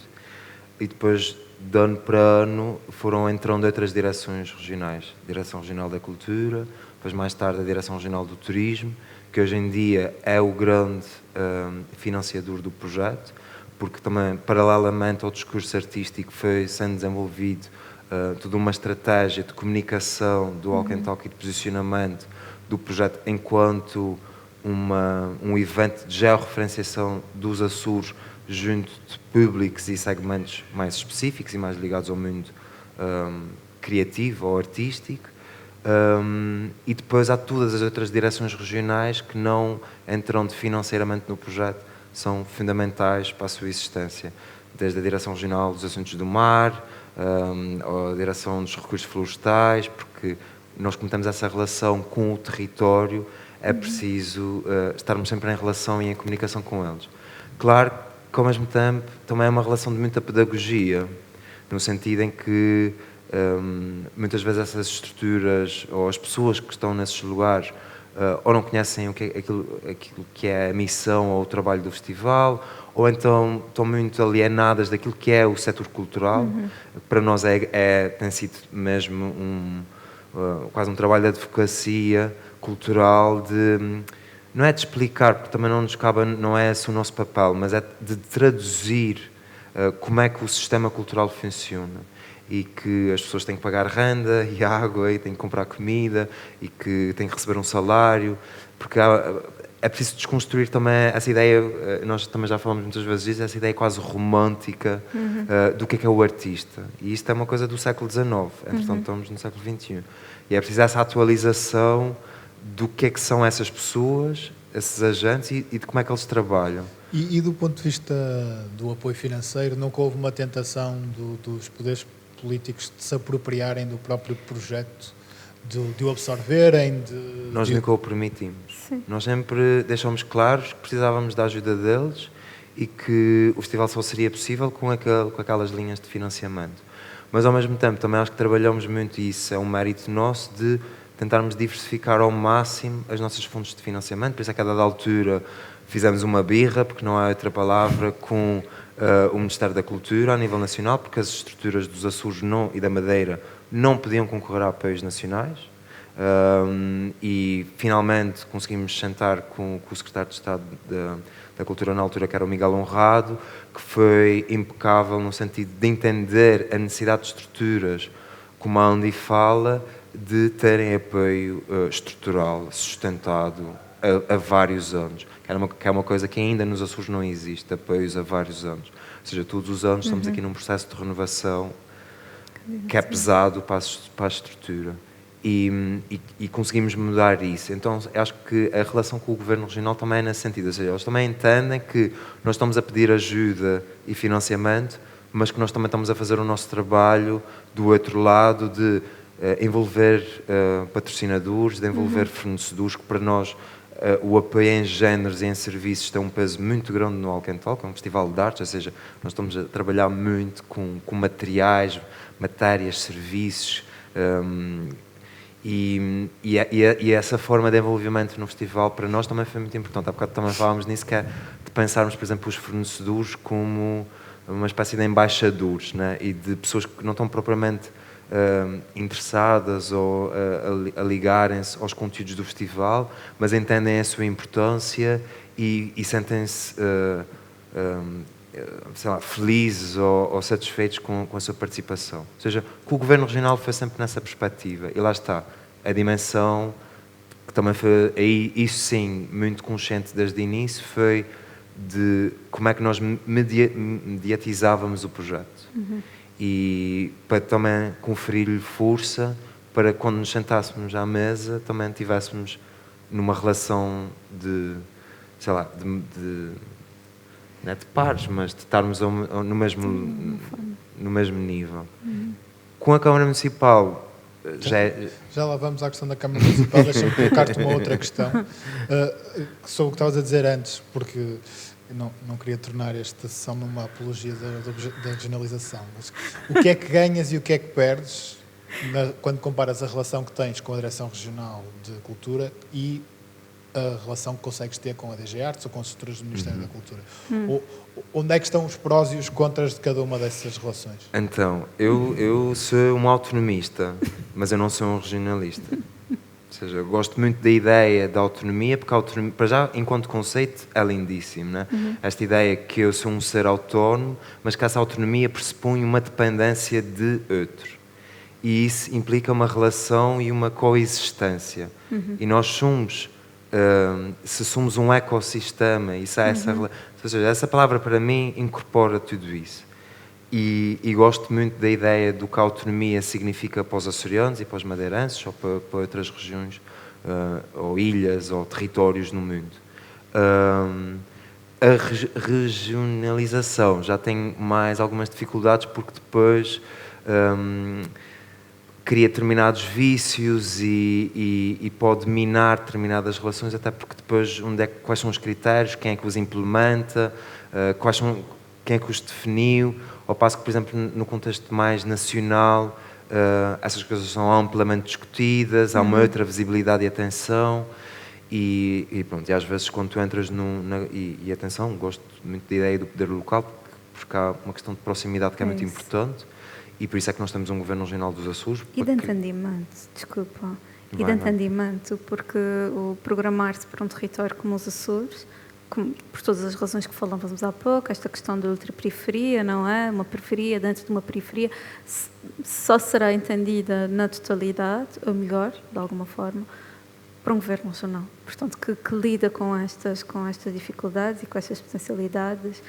e depois, de ano para ano, foram entrando outras direções regionais. Direção Regional da Cultura, depois mais tarde a Direção Regional do Turismo, que hoje em dia é o grande financiador do projeto, porque também, paralelamente ao discurso artístico, foi sendo desenvolvido toda uma estratégia de comunicação do Walk and Talk e de posicionamento do projeto enquanto um evento de georreferenciação dos Açores junto de públicos e segmentos mais específicos e mais ligados ao mundo criativo ou artístico. E depois há todas as outras direções regionais que não entram financeiramente no projeto, são fundamentais para a sua existência, desde a Direção Regional dos Assuntos do Mar, ou a Direção dos Recursos Florestais, porque nós como temos essa relação com o território, é preciso estarmos sempre em relação e em comunicação com eles. Claro que ao mesmo tempo também é uma relação de muita pedagogia, no sentido em que muitas vezes essas estruturas ou as pessoas que estão nesses lugares ou não conhecem aquilo que é a missão ou o trabalho do festival, ou então estão muito alienadas daquilo que é o setor cultural. Para nós tem sido mesmo quase um trabalho de advocacia cultural, não é de explicar, porque também não nos cabe, não é esse o nosso papel, mas é de traduzir como é que o sistema cultural funciona. E que as pessoas têm que pagar renda e água e têm que comprar comida e que têm que receber um salário, porque é preciso desconstruir também essa ideia, nós também já falamos muitas vezes disso, essa ideia quase romântica do que é o artista. E isto é uma coisa do século XIX, entretanto estamos no século XXI. E é preciso essa atualização do que é que são essas pessoas, esses agentes e de como é que eles trabalham. E do ponto de vista do apoio financeiro, nunca houve uma tentação dos poderes políticos de se apropriarem do próprio projeto, de o absorverem? Nós nunca o permitimos. Sim. Nós sempre deixamos claros que precisávamos da ajuda deles e que o festival só seria possível com aquelas linhas de financiamento. Mas ao mesmo tempo também acho que trabalhamos muito, e isso é um mérito nosso, de tentarmos diversificar ao máximo as nossas fontes de financiamento. Por isso é que a dada altura fizemos uma birra, porque não há outra palavra, com o Ministério da Cultura a nível nacional, porque as estruturas dos Açores e da Madeira não podiam concorrer a apoios nacionais. E finalmente conseguimos sentar com o secretário de Estado da Cultura na altura, que era o Miguel Honrado, que foi impecável no sentido de entender a necessidade de estruturas, como a Andy fala, de terem apoio estrutural sustentado a vários anos, que é uma coisa que ainda nos Açores não existe, apoios a vários anos. Ou seja, todos os anos estamos aqui num processo de renovação que é pesado para a estrutura. E conseguimos mudar isso. Então, acho que a relação com o Governo Regional também é nesse sentido. Ou seja, eles também entendem que nós estamos a pedir ajuda e financiamento, mas que nós também estamos a fazer o nosso trabalho do outro lado, de envolver patrocinadores, de envolver fornecedores, que para nós o apoio em géneros e em serviços tem um peso muito grande no Walk and Talk, é um festival de artes, ou seja, nós estamos a trabalhar muito com matérias, serviços, e essa forma de envolvimento no festival para nós também foi muito importante. Há bocado também falávamos nisso, que é de pensarmos, por exemplo, os fornecedores como uma espécie de embaixadores, né? E de pessoas que não estão propriamente interessadas ou a ligarem-se aos conteúdos do festival, mas entendem a sua importância e sentem-se sei lá, felizes ou satisfeitos com a sua participação. Ou seja, que o Governo Regional foi sempre nessa perspectiva. E lá está, a dimensão que também foi, aí, isso sim, muito consciente desde o início, foi de como é que nós mediatizávamos o projeto. E para também conferir-lhe força para quando nos sentássemos à mesa também tivéssemos numa relação de, sei lá, não é de pares, mas de estarmos no mesmo nível. Com a Câmara Municipal já lá vamos à questão da Câmara Municipal. Deixa-me colocar-te uma outra questão sobre o que estavas a dizer antes, porque eu não queria tornar esta sessão numa apologia da regionalização, mas o que é que ganhas e o que é que perdes quando comparas a relação que tens com a Direção Regional de Cultura e a relação que consegues ter com a DG Artes ou com as estruturas do Ministério da Cultura? Onde é que estão os prós e os contras de cada uma dessas relações? Então, eu sou um autonomista, mas eu não sou um regionalista. Ou seja, eu gosto muito da ideia da autonomia, porque a autonomia, para já, enquanto conceito, é lindíssimo, né? Esta ideia que eu sou um ser autónomo, mas que essa autonomia pressupõe uma dependência de outro. e isso implica uma relação e uma coexistência. E nós somos, se somos um ecossistema, e se há ou seja, essa palavra para mim incorpora tudo isso. E gosto muito da ideia do que a autonomia significa para os açorianos e para os madeirenses, ou para outras regiões, ou ilhas, ou territórios no mundo. A regionalização já tem mais algumas dificuldades, porque depois cria determinados vícios e pode minar determinadas relações, até porque depois quais são os critérios, quem é que os implementa, quem é que os definiu, ao passo que, por exemplo, no contexto mais nacional, essas coisas são amplamente discutidas, há uma outra visibilidade e atenção, e pronto, e às vezes quando tu entras e atenção, gosto muito da ideia do poder local, porque há uma questão de proximidade que é muito importante, e por isso é que nós temos um Governo Regional dos Açores. E de entendimento, desculpa, e de entendimento, porque o programar-se para um território como os Açores, por todas as razões que falávamos há pouco, esta questão da ultraperiferia, não é? Uma periferia dentro de uma periferia só será entendida na totalidade, ou melhor, de alguma forma, para um governo nacional. Portanto, que lida com estas dificuldades e com estas potencialidades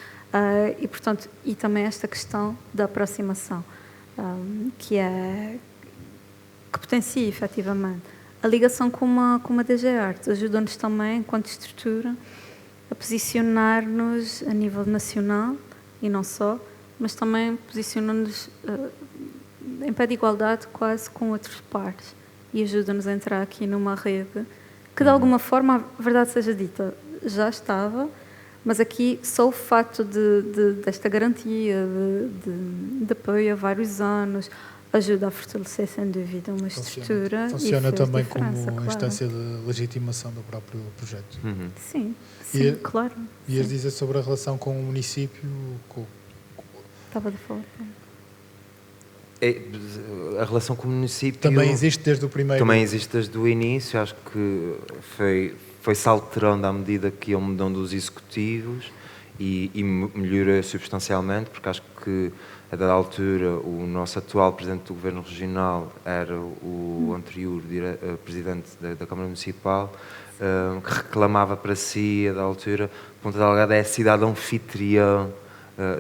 e também esta questão da aproximação, que potencia, efetivamente. A ligação com uma DG Arte ajuda-nos também, enquanto estrutura, a posicionar-nos a nível nacional, e não só, mas também posicionar-nos em pé de igualdade quase com outros pares, e ajuda-nos a entrar aqui numa rede que, de alguma forma, a verdade seja dita, já estava, mas aqui só o facto desta garantia de apoio há vários anos ajuda a fortalecer, sem dúvida, uma estrutura. Funciona também como instância de legitimação do próprio projeto. Sim, claro. Ias dizer sobre a relação com o município? Estava de falar. A relação com o município... Também existe desde o primeiro... Também existe desde o início, acho que foi-se alterando à medida que iam mudando os executivos e melhorou substancialmente, porque acho que a dada altura o nosso atual Presidente do Governo Regional era o anterior Presidente da Câmara Municipal, que reclamava para si, a dada altura, Ponta Delgada é a cidade anfitriã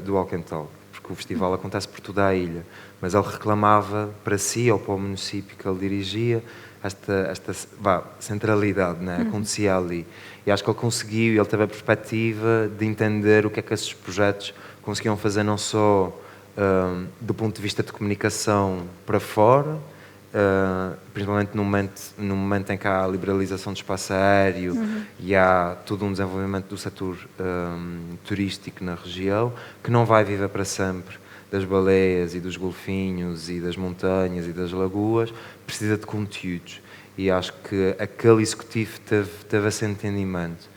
do Alquental, porque o festival acontece por toda a ilha, mas ele reclamava para si ou para o município que ele dirigia esta centralidade, né? Acontecia ali. E acho que ele conseguiu, ele teve a perspectiva de entender o que é que esses projetos conseguiam fazer, não só do ponto de vista de comunicação para fora, principalmente no momento em que há a liberalização do espaço aéreo e há todo um desenvolvimento do setor turístico na região, que não vai viver para sempre das baleias e dos golfinhos e das montanhas e das lagoas, precisa de conteúdos. E acho que aquele executivo teve esse entendimento.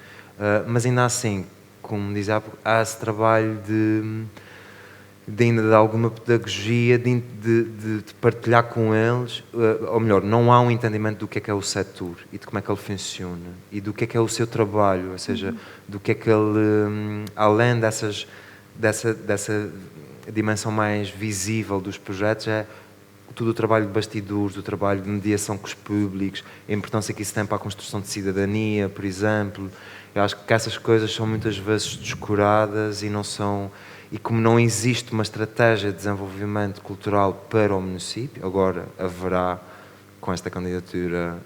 Mas ainda assim, como diz há esse trabalho ainda de alguma pedagogia, de partilhar com eles, ou melhor, não há um entendimento do que é o setor e de como é que ele funciona e do que é o seu trabalho, ou seja, do que é que ele, além dessa dimensão mais visível dos projetos, é todo o trabalho de bastidores, o trabalho de mediação com os públicos, a importância que isso tem para a construção de cidadania, por exemplo. Eu acho que essas coisas são muitas vezes descuradas e como não existe uma estratégia de desenvolvimento cultural para o município, agora haverá com esta candidatura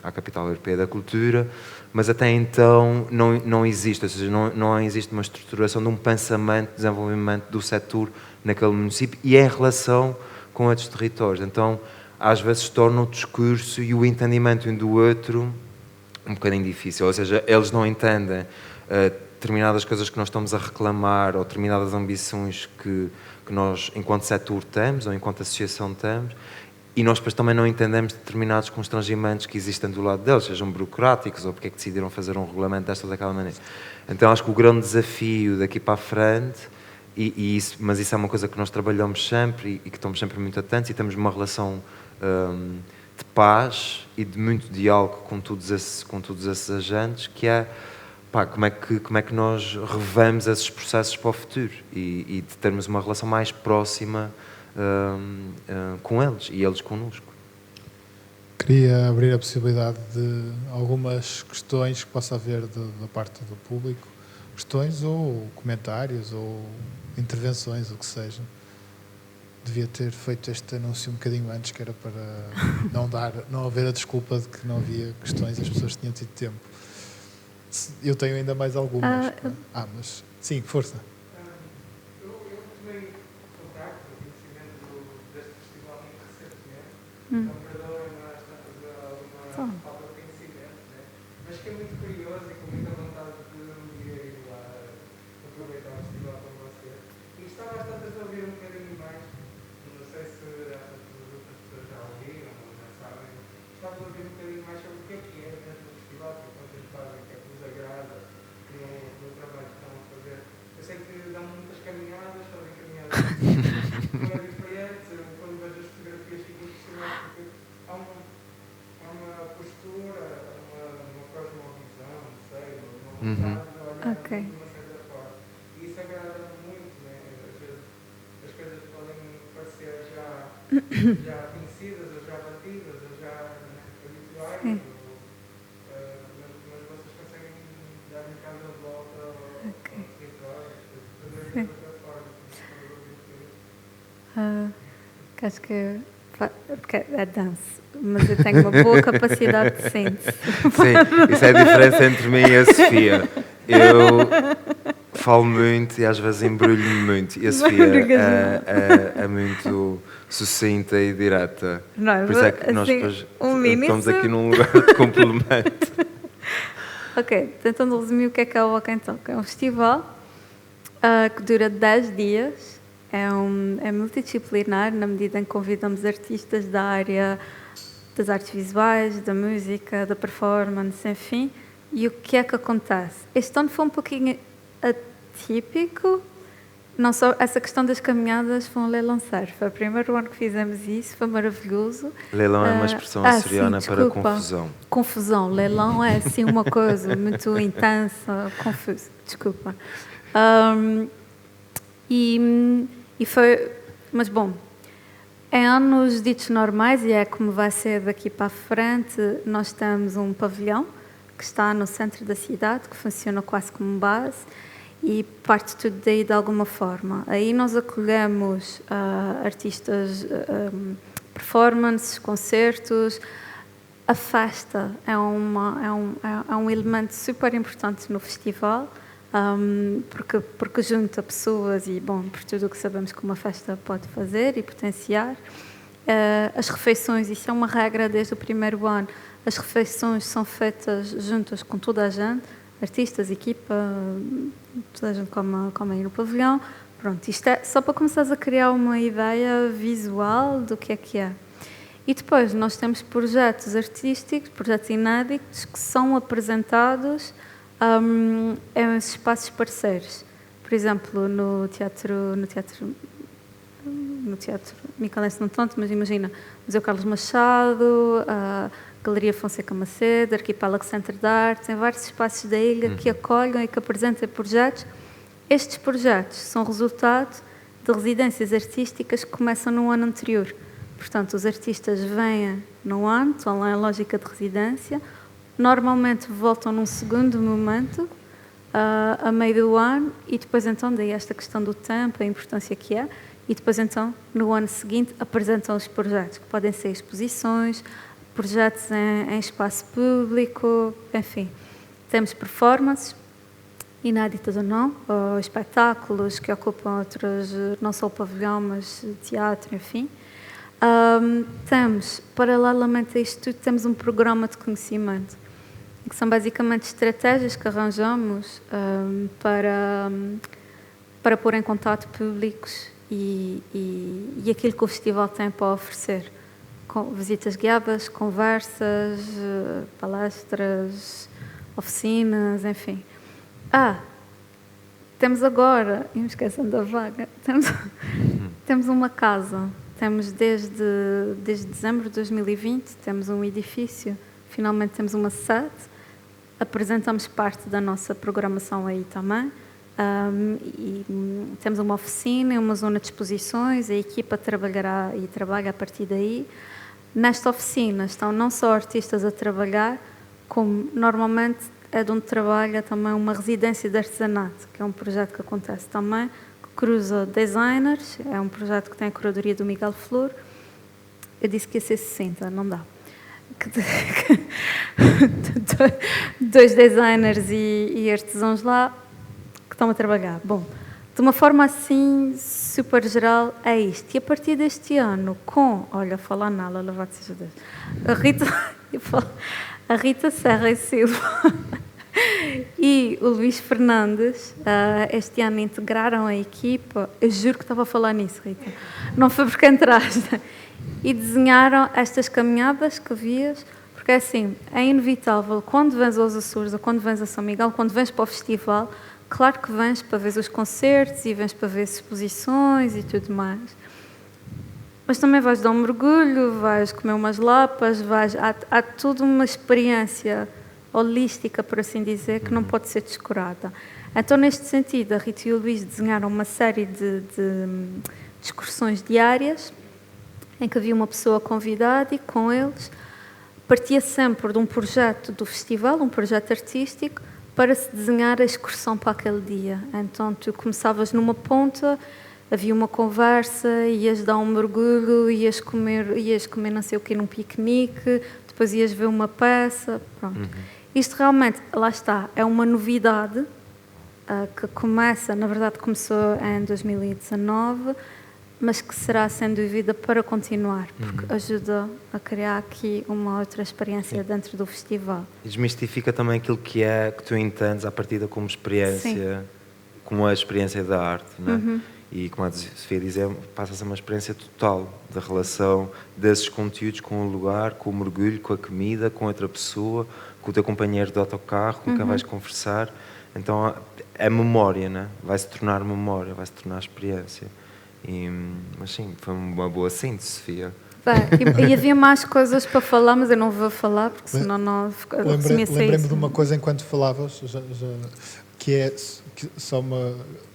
à Capital Europeia da Cultura, mas até então não existe, ou seja, não existe uma estruturação de um pensamento de desenvolvimento do setor naquele município e em relação com outros territórios. Então, às vezes torna o discurso e o entendimento um do outro um bocadinho difícil, ou seja, eles não entendem determinadas coisas que nós estamos a reclamar ou determinadas ambições que nós, enquanto setor, temos ou enquanto associação temos, e nós depois também não entendemos determinados constrangimentos que existem do lado deles, sejam burocráticos ou porque é que decidiram fazer um regulamento desta ou daquela maneira. Então acho que o grande desafio daqui para a frente, mas isso é uma coisa que nós trabalhamos sempre e que estamos sempre muito atentos e temos uma relação de paz e de muito diálogo com todos esses agentes, que é como é que nós revemos esses processos para o futuro e de termos uma relação mais próxima com eles e eles connosco. Queria abrir a possibilidade de algumas questões que possa haver da parte do público, questões ou comentários ou intervenções, o que seja. Devia ter feito este anúncio um bocadinho antes, que era para não haver a desculpa de que não havia questões, as pessoas tinham tido tempo. Eu tenho ainda mais algumas. Mas sim, força. Eu tomei contacto, conhecimento deste festival muito recentemente. Não perdoem, mas está a fazer alguma falta de conhecimento, né? Mas fiquei muito curioso e com muita vontade de um dia ir lá aproveitar o festival com vocês. E gostava bastante de ouvir um bocadinho mais. Não sei se as outras pessoas já ouviram ou já sabem. Gostava de ouvir um bocadinho mais sobre o que é dentro do festival, o que vocês fazem, o que é que vos agrada no trabalho que estão a fazer. Eu sei que dão muitas caminhadas, fazem caminhadas diferentes. Quando vejo as fotografias fico impressionado porque há uma postura, uma cosmovisão, não sei, uma vontade de olhar de uma certa forma. E isso agrada-me muito, né? Às vezes as coisas podem parecer já conhecidas, ou já batidas, ou já habituais, mas vocês conseguem dar um bocado de volta ao território, fazer de outra forma. Acho que porque é dança, mas eu tenho uma boa capacidade de síntese. Sim, isso é a diferença entre mim e a Sofia. Eu falo muito e às vezes embrulho-me muito. E a Sofia é muito sucinta e direta. Não, por isso é que nós assim, depois início... estamos aqui num lugar de complemento. Ok, tentando resumir o que é o Walk and Talk. É um festival que dura 10 dias. É multidisciplinar, na medida em que convidamos artistas da área das artes visuais, da música, da performance, enfim. E o que é que acontece? Este ano foi um pouquinho atípico. Não só essa questão das caminhadas, foi um leilão surf. Foi o primeiro ano que fizemos isso, foi maravilhoso. Leilão é uma expressão açoriana para confusão. Confusão. Leilão é assim uma coisa muito intensa, confusa. Desculpa. E foi, mas bom, em anos ditos normais, e é como vai ser daqui para a frente, nós temos um pavilhão que está no centro da cidade, que funciona quase como base, e parte tudo daí de alguma forma. Aí nós acolhemos artistas, performances, concertos. A festa é um elemento super importante no festival, porque junta pessoas e, bom, por tudo o que sabemos que uma festa pode fazer e potenciar. As refeições, isso é uma regra desde o primeiro ano. As refeições são feitas juntas com toda a gente, artistas, equipa, toda a gente come aí no pavilhão. Pronto, isto é só para começares a criar uma ideia visual do que é. E depois nós temos projetos artísticos, projetos inéditos, que são apresentados em espaços parceiros. Por exemplo, no teatro Micalense não tanto, mas imagina, Museu Carlos Machado, a Galeria Fonseca Macedo, Arquipélago Centro de Arte, tem vários espaços da ilha que acolhem e que apresentem projetos. Estes projetos são resultado de residências artísticas que começam no ano anterior. Portanto, os artistas vêm no ano, estão lá em lógica de residência, normalmente voltam num segundo momento, a meio do ano, e depois então, daí esta questão do tempo, a importância que é, e depois então, no ano seguinte, apresentam os projetos, que podem ser exposições, projetos em espaço público, enfim. Temos performances, inéditas ou não, ou espetáculos que ocupam outros, não só o pavilhão, mas teatro, enfim. Temos, paralelamente a isto tudo, temos um programa de conhecimento, que são basicamente estratégias que arranjamos para pôr em contato públicos e aquilo que o festival tem para oferecer. Com visitas guiadas, conversas, palestras, oficinas, enfim. Temos agora, e me esquecendo da vaga, temos uma casa. Temos desde dezembro de 2020, temos um edifício, finalmente temos uma sede, apresentamos parte da nossa programação aí também, Temos uma oficina, uma zona de exposições, a equipa trabalhará e trabalha a partir daí. Nesta oficina estão não só artistas a trabalhar, como normalmente é de onde trabalha também uma residência de artesanato, que é um projeto que acontece também, que cruza designers, é um projeto que tem a curadoria do Miguel Flor. Eu disse que ia ser 60, não dá. Dois designers e artesãos lá que estão a trabalhar. Bom, de uma forma assim super geral é isto. E a partir deste ano, olha, falar nela, louvado seja Deus, a Rita Serra e Silva e o Luís Fernandes este ano integraram a equipa. Eu juro que estava a falar nisso, Rita, não foi porque entraste. E desenharam estas caminhadas que vias, porque é assim, é inevitável, quando vens aos Açores ou quando vens a São Miguel, quando vens para o festival, claro que vens para ver os concertos e vens para ver exposições e tudo mais, mas também vais dar um mergulho, vais comer umas lapas, há toda uma experiência holística, por assim dizer, que não pode ser descurada. Então, neste sentido, a Rita e o Luís desenharam uma série de excursões diárias, em que havia uma pessoa convidada e com eles partia sempre de um projeto do festival, um projeto artístico, para se desenhar a excursão para aquele dia. Então tu começavas numa ponta, havia uma conversa, ias dar um mergulho, ias comer não sei o quê num piquenique, depois ias ver uma peça, pronto. Isto realmente, lá está, é uma novidade que começa, na verdade começou em 2019, mas que será, sem dúvida, para continuar, porque ajuda a criar aqui uma outra experiência dentro do festival. E desmistifica também aquilo que tu entendes à partida como experiência, como a experiência da arte, não é? E, como a Sofia dizia, passa a ser uma experiência total da relação desses conteúdos com o lugar, com o mergulho, com a comida, com outra pessoa, com o teu companheiro de autocarro, com quem vais conversar. Então, é memória, não é? Vai-se tornar memória, vai-se tornar experiência. Mas sim, foi uma boa síntese, Sofia. E havia mais coisas para falar, mas eu não vou falar, porque senão não... Lembrei-me de uma coisa enquanto falavas, que é que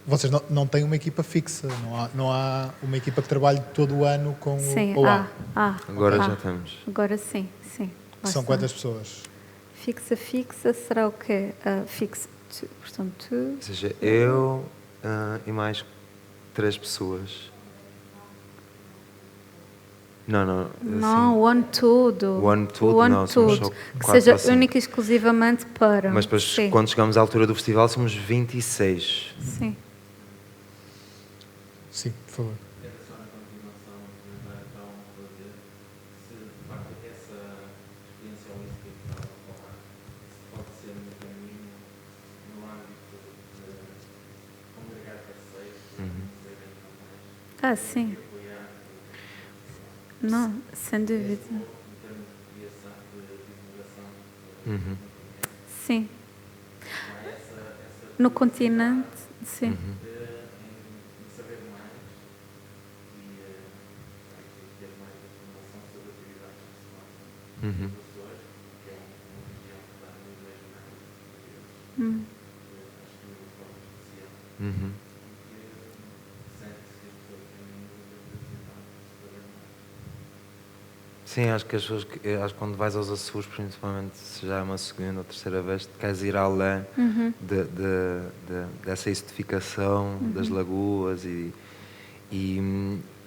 vocês não têm uma equipa fixa, não há uma equipa que trabalhe todo o ano com sim, o OA. Agora já temos. Agora sim. São quantas pessoas? Fixa será o quê? Portanto, Ou seja, eu e mais 3 pessoas. Não, o ano todo. O ano todo, não, somos só que 4 seja ou 5. única e exclusivamente para... Mas depois, sim. quando chegamos à altura do festival, somos 26. Sim. Sim, por favor. Sim. Não, sem dúvida. Sim. No continente, sim. Sim, acho que acho que quando vais aos Açores, principalmente se já é uma segunda ou terceira vez, queres ir além dessa edificação das lagoas e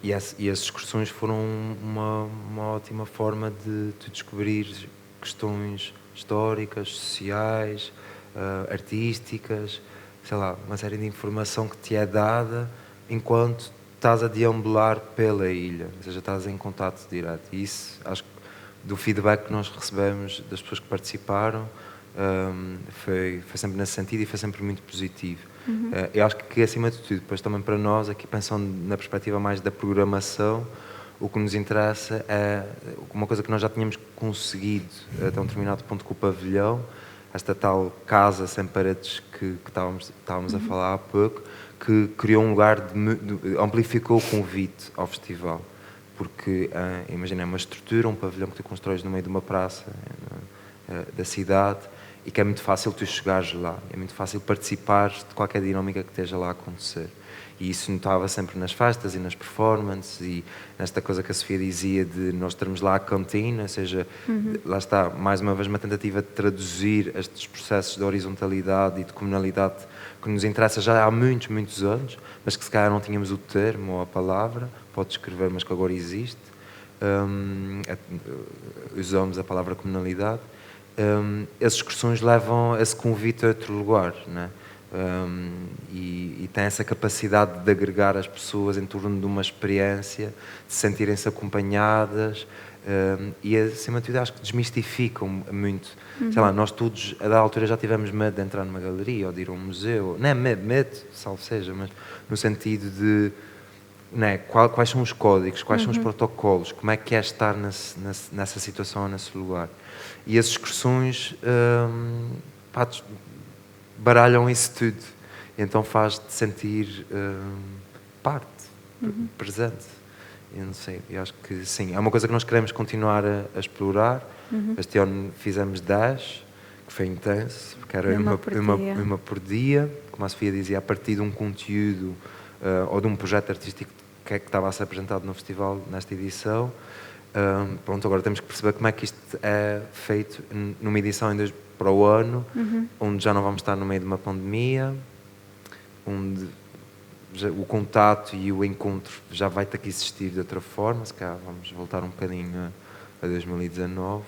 essas excursões foram uma ótima forma de tu descobrir questões históricas, sociais, artísticas, sei lá, uma série de informação que te é dada enquanto estás a deambular pela ilha, ou seja, estás em contato direto. E isso, acho que do feedback que nós recebemos das pessoas que participaram, foi sempre nesse sentido e foi sempre muito positivo. Eu acho que, acima de tudo, depois também para nós, aqui pensando na perspectiva mais da programação, o que nos interessa é uma coisa que nós já tínhamos conseguido até um determinado ponto com o pavilhão, esta tal casa sem paredes que estávamos a falar há pouco, que criou um lugar, amplificou o convite ao festival. Porque, imagina, é uma estrutura, um pavilhão que tu constróis no meio de uma praça da cidade e que é muito fácil tu chegares lá, é muito fácil participar de qualquer dinâmica que esteja lá a acontecer. E isso notava sempre nas festas e nas performances e nesta coisa que a Sofia dizia de nós termos lá a cantina, ou seja, lá está, mais uma vez uma tentativa de traduzir estes processos de horizontalidade e de comunalidade que nos interessa já há muitos, muitos anos, mas que se calhar não tínhamos o termo ou a palavra, pode descrever, mas que agora existe. Usamos a palavra comunalidade. As excursões levam esse convite a outro lugar, né? E tem essa capacidade de agregar as pessoas em torno de uma experiência, de sentirem-se acompanhadas, e acima de tudo acho que desmistificam muito. Sei lá, nós todos a da altura já tivemos medo de entrar numa galeria ou de ir a um museu, não é medo, salvo seja, mas no sentido de, né, quais são os códigos, quais são os protocolos, como é que é estar nessa situação, nesse lugar. E as excursões baralham isso tudo, então faz-te sentir parte, presente. Eu não sei, eu acho que sim, é uma coisa que nós queremos continuar a explorar. Este ano fizemos 10, que foi intenso, porque era uma por dia, como a Sofia dizia, a partir de um conteúdo ou de um projeto artístico que estava a ser apresentado no festival nesta edição. Pronto, agora temos que perceber como é que isto é feito numa edição para o ano, onde já não vamos estar no meio de uma pandemia, onde o contato e o encontro já vai ter que existir de outra forma, se calhar vamos voltar um bocadinho a 2019.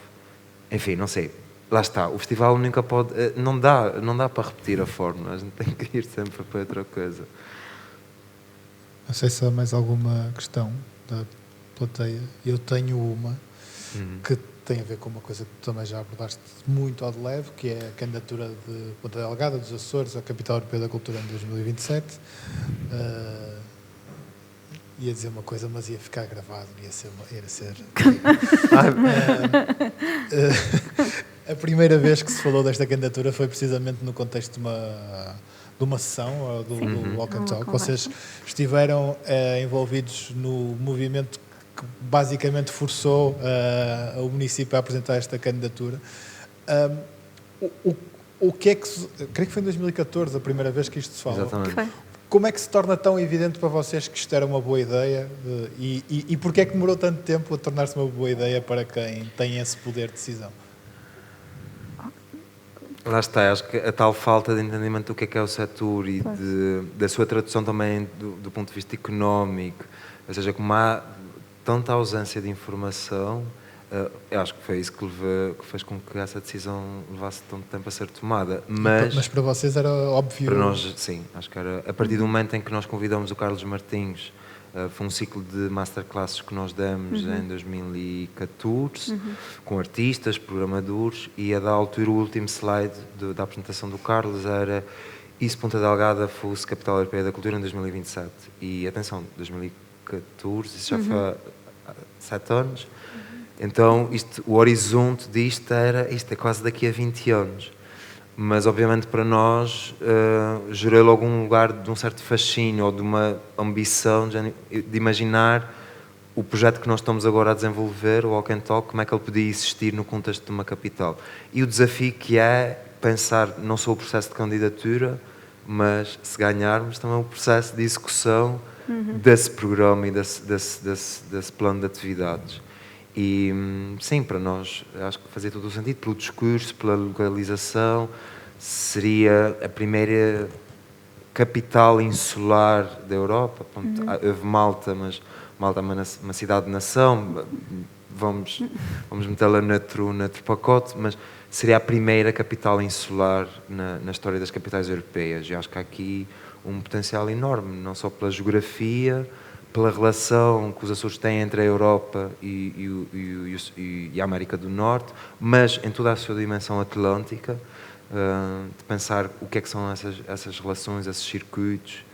Enfim, não sei, lá está, o festival nunca pode, não dá para repetir a fórmula, a gente tem que ir sempre para outra coisa. Não sei se há mais alguma questão da plateia. Eu tenho uma que tem a ver com uma coisa que tu também já abordaste muito ao de leve, que é a candidatura de Ponta Delgada, dos Açores, à Capital Europeia da Cultura em 2027. Ia dizer uma coisa, mas ia ficar gravado, ia ser a primeira vez que se falou desta candidatura foi precisamente no contexto de uma sessão do Walk and Talk. Vocês estiveram envolvidos no movimento que basicamente forçou o município a apresentar esta candidatura. O que é que creio que foi em 2014 a primeira vez que isto se fala. Exatamente. Como é que se torna tão evidente para vocês que isto era uma boa ideia e porquê é que demorou tanto tempo a tornar-se uma boa ideia para quem tem esse poder de decisão? Lá está, acho que a tal falta de entendimento do que é o setor e da sua tradução também do ponto de vista económico, ou seja, como há tanta ausência de informação, eu acho que foi isso que fez com que essa decisão levasse tanto tempo a ser tomada. Mas para vocês era óbvio? Para nós, sim. Acho que era a partir do momento em que nós convidamos o Carlos Martins, foi um ciclo de masterclasses que nós demos em 2014, com artistas, programadores, e a da altura o último slide da apresentação do Carlos era e se Ponta Delgada fosse Capital Europeia da Cultura em 2027. E atenção, 2014, isso já foi há 7 anos. Então, o horizonte disto é quase daqui a 20 anos. Mas, obviamente, para nós, gerou logo um lugar de um certo fascínio ou de uma ambição de imaginar o projeto que nós estamos agora a desenvolver, o Walk and Talk, como é que ele podia existir no contexto de uma capital. E o desafio que é pensar não só o processo de candidatura, mas, se ganharmos, também o processo de execução desse programa e desse plano de atividades. E sim, para nós acho que fazia todo o sentido, pelo discurso, pela localização, seria a primeira capital insular da Europa. Houve Malta, mas Malta é uma cidade-nação, vamos metê-la noutro pacote, mas seria a primeira capital insular na história das capitais europeias. E acho que há aqui um potencial enorme, não só pela geografia, pela relação que os Açores têm entre a Europa e a América do Norte, mas em toda a sua dimensão atlântica, de pensar o que é que são essas relações, esses circuitos.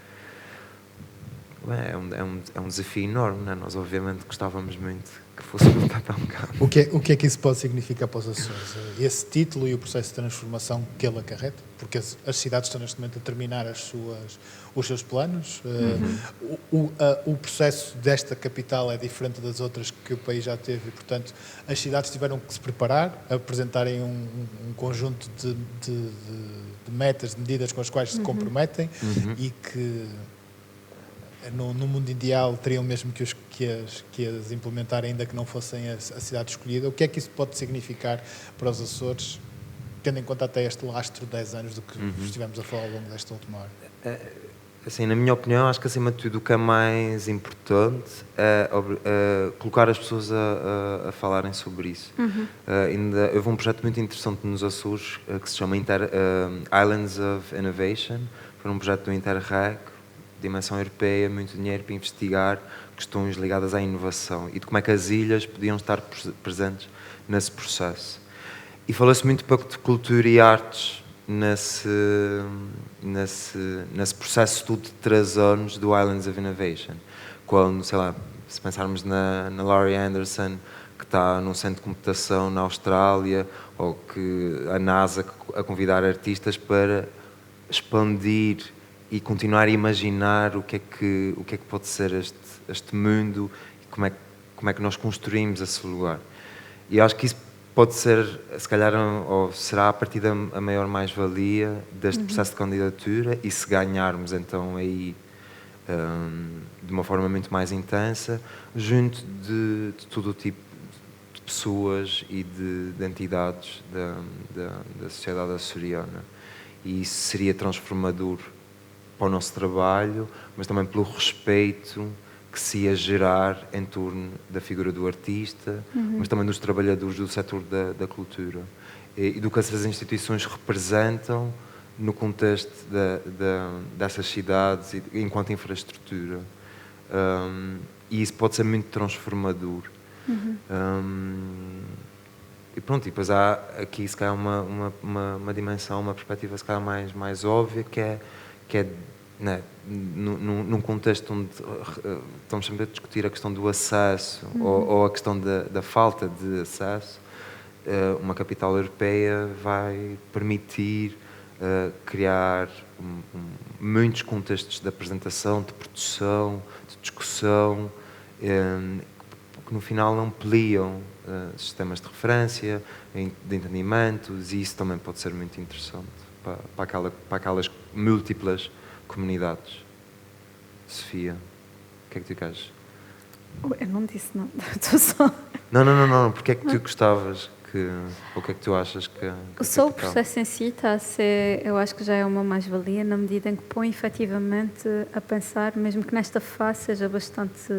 É um desafio enorme, não é? Nós obviamente gostávamos muito que fosse um papel um bocado. O que é que isso pode significar para os Açores? Esse título e o processo de transformação que ele acarreta? Porque as cidades estão neste momento a terminar os seus planos. O processo desta capital é diferente das outras que o país já teve e, portanto, as cidades tiveram que se preparar, apresentarem um conjunto de metas, de medidas com as quais se comprometem e que no mundo ideal teriam mesmo que as implementar, ainda que não fossem a cidade escolhida. O que é que isso pode significar para os Açores, tendo em conta até este lastro de 10 anos do que estivemos a falar ao longo desta última hora? Assim, na minha opinião, acho que acima de tudo o que é mais importante é colocar as pessoas a falarem sobre isso. Houve um projeto muito interessante nos Açores que se chama Islands of Innovation. Foi um projeto do Interreg, dimensão europeia, muito dinheiro para investigar questões ligadas à inovação e de como é que as ilhas podiam estar presentes nesse processo. E falou-se muito pouco de cultura e artes nesse processo todo de 3 anos do Islands of Innovation. Quando, sei lá, se pensarmos na Laurie Anderson, que está num centro de computação na Austrália, ou que a NASA a convidar artistas para expandir e continuar a imaginar o que é que pode ser este mundo e como é que nós construímos esse lugar. E acho que isso pode ser, se calhar, ou será a partir da maior mais-valia deste processo de candidatura, e se ganharmos então aí de uma forma muito mais intensa, junto de todo o tipo de pessoas e de entidades da sociedade açoriana. E isso seria transformador para o nosso trabalho, mas também pelo respeito que se ia gerar em torno da figura do artista, mas também dos trabalhadores do setor da cultura e do que essas instituições representam no contexto dessas cidades enquanto infraestrutura. E isso pode ser muito transformador. E pronto, e depois há aqui se calhar uma dimensão, uma perspectiva se calhar mais óbvia, que é né, num contexto onde estamos sempre a discutir a questão do acesso ou a questão da falta de acesso, uma capital europeia vai permitir criar muitos contextos de apresentação, de produção, de discussão, que no final ampliam sistemas de referência, de entendimentos, e isso também pode ser muito interessante para aquelas múltiplas comunidades. Sofia, o que é que tu queres? Eu não disse nada, estou só... Não, porque é que tu gostavas ou o que é que tu achas que só o processo em si está a ser, eu acho que já é uma mais-valia, na medida em que põe efetivamente a pensar, mesmo que nesta fase seja bastante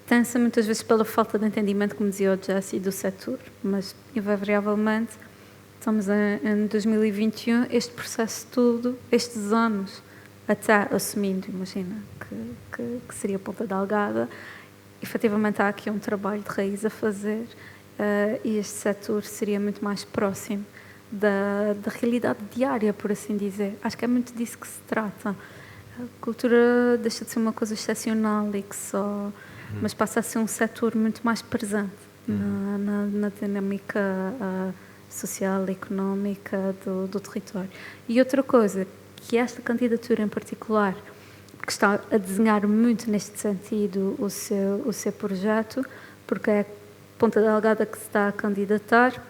tensa, muitas vezes pela falta de entendimento, como dizia o Jesse, do setor, mas invariavelmente estamos em 2021, este processo todo, estes anos, até assumindo, imagina, que seria Ponta Delgada, efetivamente há aqui um trabalho de raiz a fazer e este setor seria muito mais próximo da realidade diária, por assim dizer. Acho que é muito disso que se trata. A cultura deixa de ser uma coisa excepcional e que só... mas passa a ser um setor muito mais presente na dinâmica social e económica do território. E outra coisa, que esta candidatura em particular, que está a desenhar muito neste sentido o seu projeto, porque é Ponta Delgada que se está a candidatar,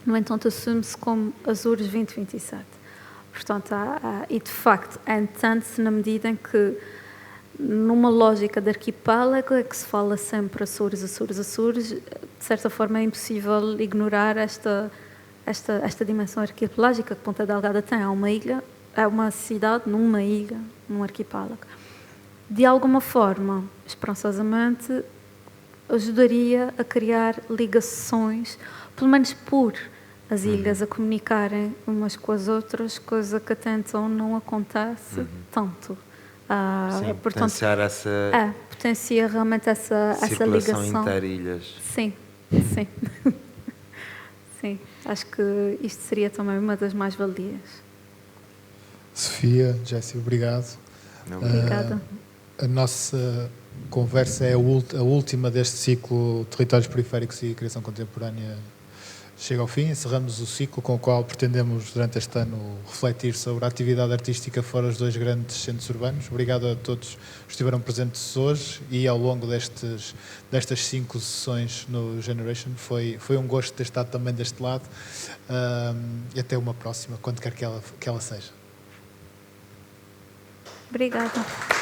no entanto assume-se como Açores 2027. Portanto, e de facto, entende-se na medida em que, numa lógica de arquipélago, é que se fala sempre Açores, de certa forma é impossível ignorar esta dimensão arquipelágica que Ponta Delgada tem. É uma ilha, é uma cidade numa ilha, num arquipélago. De alguma forma, esperançosamente, ajudaria a criar ligações, pelo menos por as ilhas a comunicarem umas com as outras, coisa que até então não acontece tanto. Sim, portanto, potencia realmente essa circulação ligação. interilhas. Sim. Sim, acho que isto seria também uma das mais-valias. Sofia, Jesse, obrigado. Obrigada. A nossa conversa é a última deste ciclo Territórios Periféricos e Criação Contemporânea chega ao fim. Encerramos o ciclo com o qual pretendemos, durante este ano, refletir sobre a atividade artística fora os dois grandes centros urbanos. Obrigado a todos que estiveram presentes hoje e ao longo destas 5 sessões no Generation. Foi um gosto ter estado também deste lado. E até uma próxima, quando quer que ela seja. Obrigada.